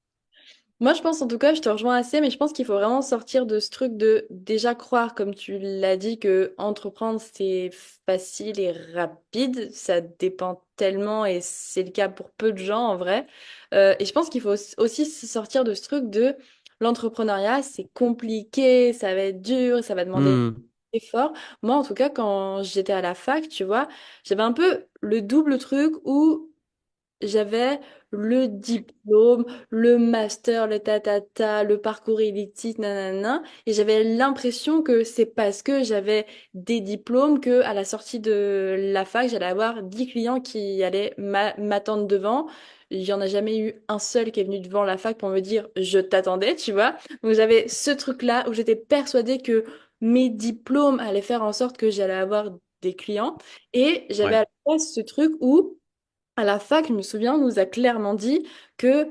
Moi, je pense en tout cas, je te rejoins assez, mais je pense qu'il faut vraiment sortir de ce truc de déjà croire, comme tu l'as dit, que entreprendre c'est facile et rapide. Ça dépend tellement et c'est le cas pour peu de gens en vrai. Et je pense qu'il faut aussi se sortir de ce truc de l'entrepreneuriat, c'est compliqué, ça va être dur, ça va demander Hmm. des efforts. Moi, en tout cas, quand j'étais à la fac, tu vois, j'avais un peu le double truc où j'avais le diplôme, le master, le tatata, le parcours élitiste, nanana. Et j'avais l'impression que c'est parce que j'avais des diplômes que à la sortie de la fac, j'allais avoir 10 clients qui allaient m'attendre devant. Il y en a jamais eu un seul qui est venu devant la fac pour me dire je t'attendais, tu vois. Donc j'avais ce truc-là où j'étais persuadée que mes diplômes allaient faire en sorte que j'allais avoir des clients. Et j'avais à Ouais. la place ce truc où à la fac, je me souviens, on nous a clairement dit que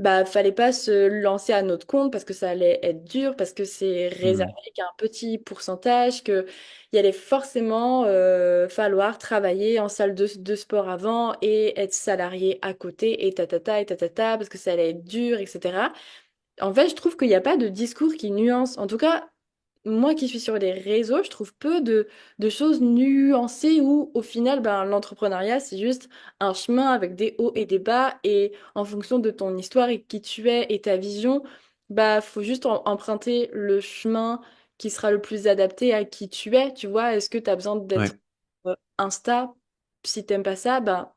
bah fallait pas se lancer à notre compte parce que ça allait être dur, parce que c'est réservé Hmm. qu'à un petit pourcentage, que il allait forcément falloir travailler en salle de sport avant et être salarié à côté et tatata parce que ça allait être dur, etc. En fait, je trouve qu'il n'y a pas de discours qui nuance. En tout cas, moi qui suis sur les réseaux, je trouve peu de choses nuancées où, au final, ben, l'entrepreneuriat, c'est juste un chemin avec des hauts et des bas. Et en fonction de ton histoire et qui tu es et ta vision, bah, faut juste emprunter le chemin qui sera le plus adapté à qui tu es. Tu vois, est-ce que tu as besoin d'être Ouais. Insta? Si t'aimes pas ça, ben,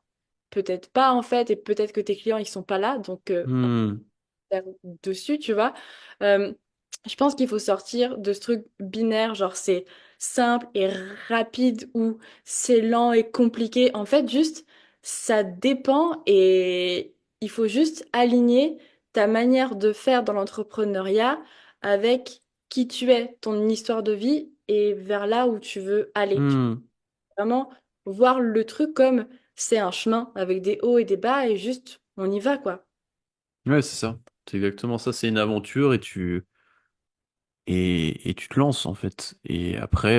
peut-être pas en fait. Et peut-être que tes clients, ils sont pas là. Donc, Hmm. faire dessus, tu vois. Euh, je pense qu'il faut sortir de ce truc binaire, genre c'est simple et rapide ou c'est lent et compliqué. En fait, juste ça dépend et il faut juste aligner ta manière de faire dans l'entrepreneuriat avec qui tu es, ton histoire de vie et vers là où tu veux aller. Tu Hmm. peux vraiment voir le truc comme c'est un chemin avec des hauts et des bas et juste on y va quoi. Ouais, c'est ça. C'est exactement ça. C'est une aventure et tu te lances en fait. Et après,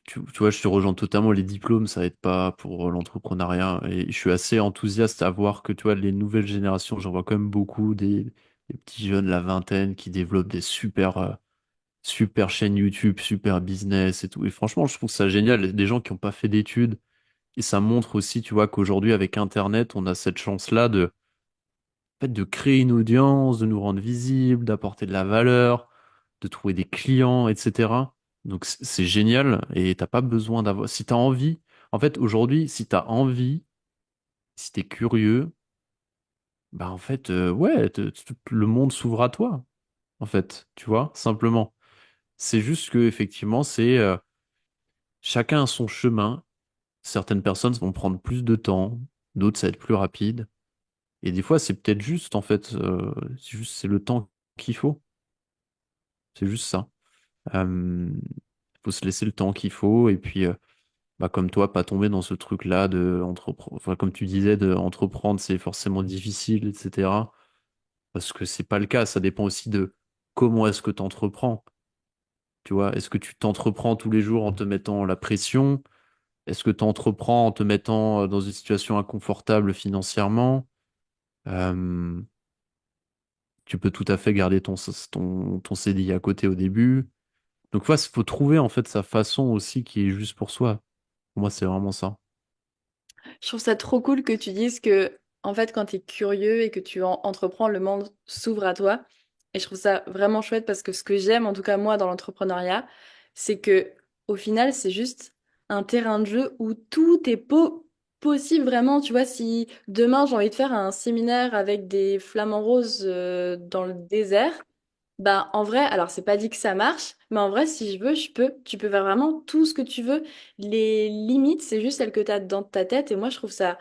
tu vois, je te rejoins totalement. Les diplômes, ça aide pas pour l'entrepreneuriat. Et je suis assez enthousiaste à voir que tu vois, les nouvelles générations, j'en vois quand même beaucoup des petits jeunes, la vingtaine, qui développent des super chaînes YouTube, super business et tout. Et franchement, je trouve ça génial. Des gens qui n'ont pas fait d'études. Et ça montre aussi, tu vois, qu'aujourd'hui, avec Internet, on a cette chance-là en fait, de créer une audience, de nous rendre visibles, d'apporter de la valeur, de trouver des clients, etc. Donc c'est génial et t'as pas besoin d'avoir. Si t'as envie, en fait, aujourd'hui, si t'as envie, si t'es curieux, bah en fait, ouais, le monde s'ouvre à toi, en fait, tu vois, simplement. C'est juste que effectivement, c'est chacun a son chemin. Certaines personnes vont prendre plus de temps, d'autres ça va être plus rapide. Et des fois, c'est peut-être juste, en fait, c'est le temps qu'il faut. C'est juste ça. Faut se laisser le temps qu'il faut et puis, bah, comme toi, pas tomber dans ce truc-là de entreprendre. Enfin, comme tu disais, de entreprendre, c'est forcément difficile, etc. Parce que c'est pas le cas. Ça dépend aussi de comment est-ce que tu entreprends. Tu vois, est-ce que tu t'entreprends tous les jours en te mettant la pression? Est-ce que tu entreprends en te mettant dans une situation inconfortable financièrement? Euh, Tu peux tout à fait garder ton CDI à côté au début. Donc, il faut trouver en fait sa façon aussi qui est juste pour soi. Pour moi, c'est vraiment ça. Je trouve ça trop cool que tu dises que, en fait, quand tu es curieux et que tu entreprends, le monde s'ouvre à toi. Et je trouve ça vraiment chouette parce que ce que j'aime, en tout cas moi, dans l'entrepreneuriat, c'est que, au final, c'est juste un terrain de jeu où tout est possible vraiment. Tu vois, si demain j'ai envie de faire un séminaire avec des flamants roses dans le désert, bah, en vrai, alors c'est pas dit que ça marche, mais en vrai, si je veux, je peux. Tu peux faire vraiment tout ce que tu veux. Les limites, c'est juste celles que tu as dans ta tête. Et moi, je trouve ça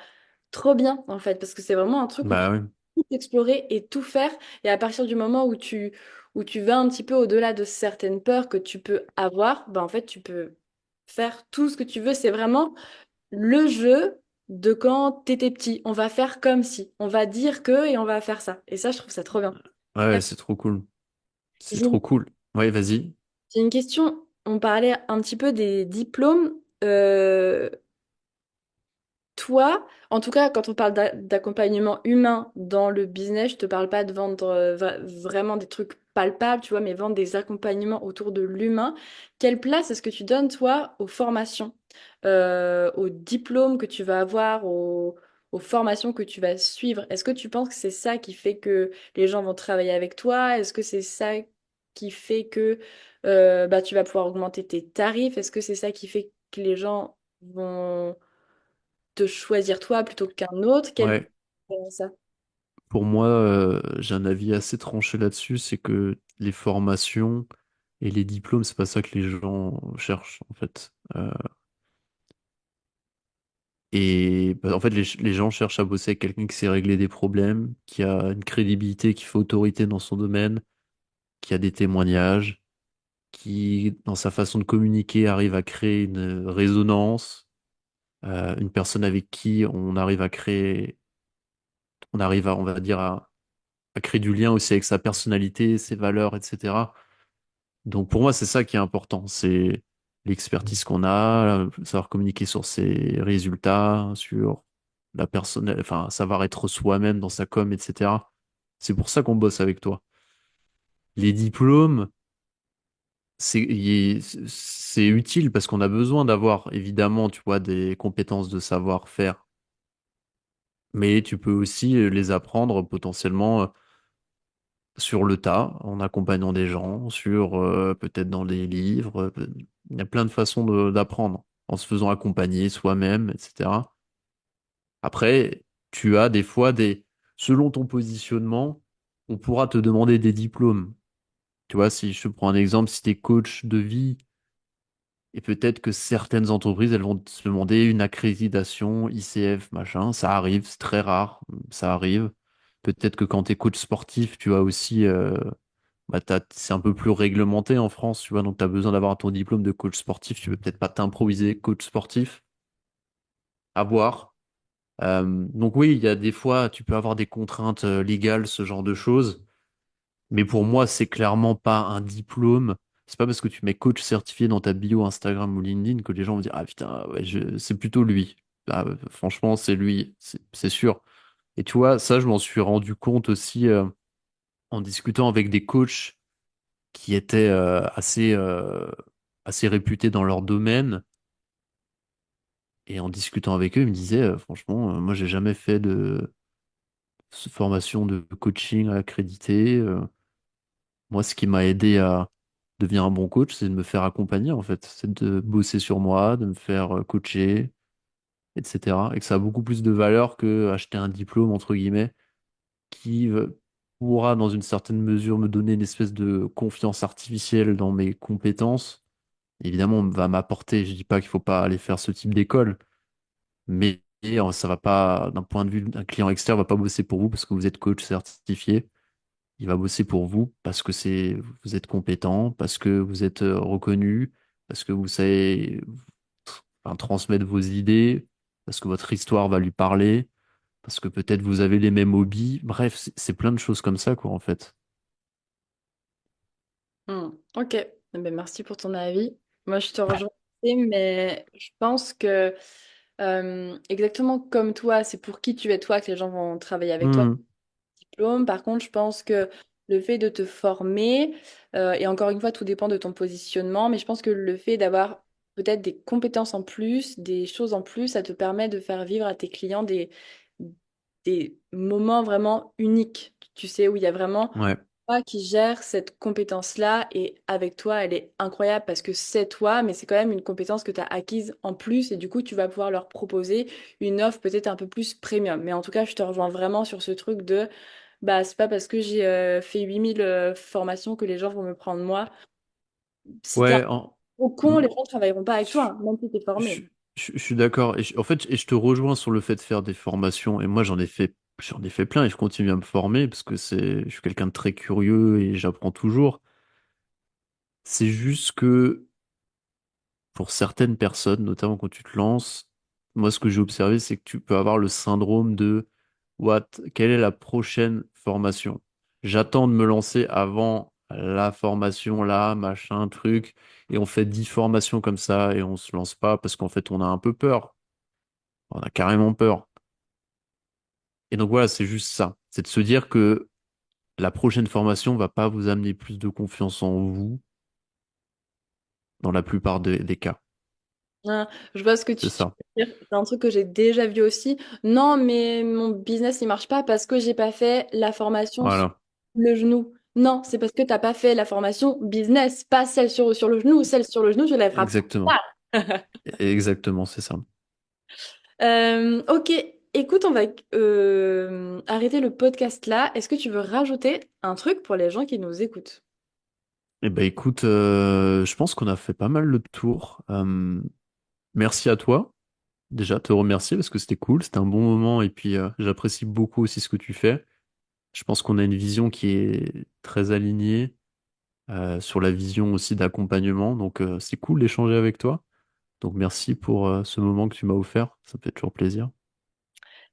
trop bien, en fait, parce que c'est vraiment un truc où tu Bah oui. peux tout explorer et tout faire. Et à partir du moment où tu vas un petit peu au-delà de certaines peurs que tu peux avoir, bah, en fait, tu peux faire tout ce que tu veux. C'est vraiment le jeu de quand t'étais petit. On va faire comme si. On va dire que et on va faire ça. Et ça, je trouve ça trop bien. Ouais, c'est trop cool. C'est J'ai trop cool. Ouais, vas-y. J'ai une question. On parlait un petit peu des diplômes. Euh, Toi, en tout cas, quand on parle d'accompagnement humain dans le business, je te parle pas de vendre vraiment des trucs palpables, tu vois, mais vendre des accompagnements autour de l'humain. Quelle place est-ce que tu donnes, toi, aux formations, aux diplômes que tu vas avoir, aux formations que tu vas suivre? Est-ce que tu penses que c'est ça qui fait que les gens vont travailler avec toi? Est-ce que c'est ça qui fait que bah, tu vas pouvoir augmenter tes tarifs? Est-ce que c'est ça qui fait que les gens vont te choisir toi plutôt qu'un autre? Quel Ouais. ça? Pour moi, j'ai un avis assez tranché là-dessus, c'est que les formations et les diplômes, c'est pas ça que les gens cherchent, en fait. Et bah, en fait, les gens cherchent à bosser avec quelqu'un qui sait régler des problèmes, qui a une crédibilité, qui fait autorité dans son domaine, qui a des témoignages, qui, dans sa façon de communiquer, arrive à créer une résonance, une personne avec qui on arrive on va dire, à créer du lien aussi avec sa personnalité, ses valeurs, etc. Donc pour moi, c'est ça qui est important, c'est l'expertise qu'on a, savoir communiquer sur ses résultats, sur la personne, enfin, savoir être soi-même dans sa com, etc. C'est pour ça qu'on bosse avec toi. Les diplômes, c'est utile parce qu'on a besoin d'avoir, évidemment, tu vois, des compétences de savoir-faire, mais tu peux aussi les apprendre potentiellement sur le tas, en accompagnant des gens, sur peut-être dans des livres. Il y a plein de façons d'apprendre, en se faisant accompagner soi-même, etc. Après, tu as des fois selon ton positionnement, on pourra te demander des diplômes. Tu vois, si je te prends un exemple, si tu es coach de vie Et peut-être que certaines entreprises, elles vont se demander une accréditation ICF, machin. Ça arrive, c'est très rare, ça arrive. Peut-être que quand tu es coach sportif, tu as aussi, bah, c'est un peu plus réglementé en France, tu vois, donc tu as besoin d'avoir ton diplôme de coach sportif. Tu peux peut-être pas t'improviser coach sportif. À voir. Donc oui, il y a des fois, tu peux avoir des contraintes légales, ce genre de choses. Mais pour moi, c'est clairement pas un diplôme. C'est pas parce que tu mets coach certifié dans ta bio Instagram ou LinkedIn que les gens vont dire, ah putain, ouais, c'est plutôt lui. Ah, franchement, c'est lui, c'est sûr. Et tu vois, ça, je m'en suis rendu compte aussi en discutant avec des coachs qui étaient assez réputés dans leur domaine. Et en discutant avec eux, ils me disaient, franchement, moi, j'ai jamais fait de formation de coaching accrédité. Moi, ce qui m'a aidé à devenir un bon coach, c'est de me faire accompagner, en fait. C'est de bosser sur moi, de me faire coacher, etc. Et que ça a beaucoup plus de valeur que acheter un diplôme, entre guillemets, qui pourra, dans une certaine mesure, me donner une espèce de confiance artificielle dans mes compétences. Évidemment, on va m'apporter, je dis pas qu'il faut pas aller faire ce type d'école, mais ça va pas, d'un point de vue d'un client externe, va pas bosser pour vous parce que vous êtes coach certifié. Il va bosser pour vous parce que vous êtes compétent, parce que vous êtes reconnu, parce que vous savez enfin, transmettre vos idées, parce que votre histoire va lui parler, parce que peut-être vous avez les mêmes hobbies. Bref, c'est plein de choses comme ça, quoi, en fait. Ok, eh ben, merci pour ton avis. Moi, je te rejoins, mais je pense que exactement comme toi, c'est pour qui tu es toi que les gens vont travailler avec toi. Hmm. Diplôme. Par contre, je pense que le fait de te former, et encore une fois, tout dépend de ton positionnement, mais je pense que le fait d'avoir peut-être des compétences en plus, des choses en plus, ça te permet de faire vivre à tes clients des moments vraiment uniques, tu sais, où il y a vraiment Ouais. toi qui gère cette compétence-là et avec toi, elle est incroyable parce que c'est toi, mais c'est quand même une compétence que tu as acquise en plus et du coup, tu vas pouvoir leur proposer une offre peut-être un peu plus premium. Mais en tout cas, je te rejoins vraiment sur ce truc de bah, c'est pas parce que j'ai fait 8000 formations que les gens vont me prendre moi. Si t'es un Ouais, gros con, hmm, les gens ne travailleront pas avec toi, je, hein, même si t'es je- formé. je suis d'accord. En fait, et je te rejoins sur le fait de faire des formations. Et moi, j'en ai fait plein et je continue à me former parce que je suis quelqu'un de très curieux et j'apprends toujours. C'est juste que pour certaines personnes, notamment quand tu te lances, moi ce que j'ai observé, c'est que tu peux avoir le syndrome de What, quelle est la prochaine formation? J'attends de me lancer avant la formation là, machin, truc, et on fait 10 formations comme ça et on se lance pas parce qu'en fait on a un peu peur. On a carrément peur. Et donc voilà, c'est juste ça. C'est de se dire que la prochaine formation va pas vous amener plus de confiance en vous dans la plupart des cas. Hein, je vois ce que C'est tu ça. veux dire. C'est un truc que j'ai déjà vu aussi. Non, mais mon business, il marche pas parce que j'ai pas fait la formation sur Voilà. le genou. Non, c'est parce que t'as pas fait la formation business, pas celle sur le genou. Celle sur le genou, je la ferai plus Exactement. tard. Exactement, c'est ça. Ok, écoute, on va arrêter le podcast là. Est-ce que tu veux rajouter un truc pour les gens qui nous écoutent? Eh ben écoute, je pense qu'on a fait pas mal le tour. Merci à toi. Déjà, te remercier parce que c'était cool, c'était un bon moment et puis j'apprécie beaucoup aussi ce que tu fais. Je pense qu'on a une vision qui est très alignée sur la vision aussi d'accompagnement. Donc c'est cool d'échanger avec toi. Donc merci pour ce moment que tu m'as offert. Ça me fait toujours plaisir.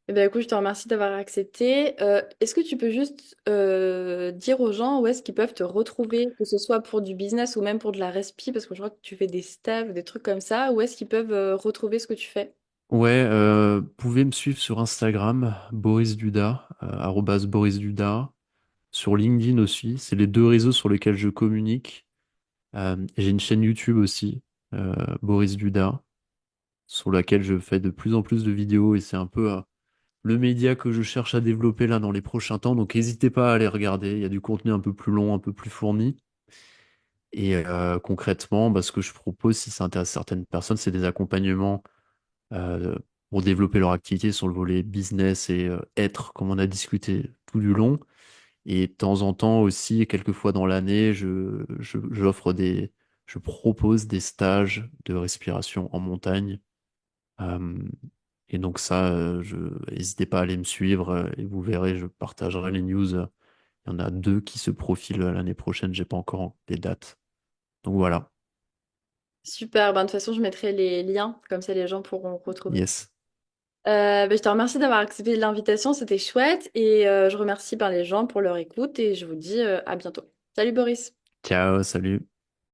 Eh bien, écoute, je te remercie d'avoir accepté. Est-ce que tu peux juste dire aux gens où est-ce qu'ils peuvent te retrouver, que ce soit pour du business ou même pour de la respi, parce que je crois que tu fais des stages, des trucs comme ça, où est-ce qu'ils peuvent retrouver ce que tu fais? Ouais, pouvez me suivre sur Instagram, Boris Duda, arobase Boris Duda, sur LinkedIn aussi. C'est les deux réseaux sur lesquels je communique. J'ai une chaîne YouTube aussi, Boris Duda, sur laquelle je fais de plus en plus de vidéos et c'est un peu le média que je cherche à développer là dans les prochains temps. Donc n'hésitez pas à aller regarder. Il y a du contenu un peu plus long, un peu plus fourni. Et concrètement, bah, ce que je propose, si ça intéresse certaines personnes, c'est des accompagnements euh, pour développer leur activité sur le volet business et être, comme on a discuté tout du long. Et de temps en temps aussi, quelques fois dans l'année, j'offre je propose des stages de respiration en montagne. Euh, et donc ça, n'hésitez pas à aller me suivre et vous verrez, je partagerai les news. Il y en a deux qui se profilent l'année prochaine, j'ai pas encore les dates. Donc voilà, Super, ben, de toute façon, je mettrai les liens, comme ça les gens pourront retrouver. yes. Ben, je te remercie d'avoir accepté l'invitation, c'était chouette. Et je remercie ben, les gens pour leur écoute et je vous dis à bientôt. Salut Boris. Ciao, salut.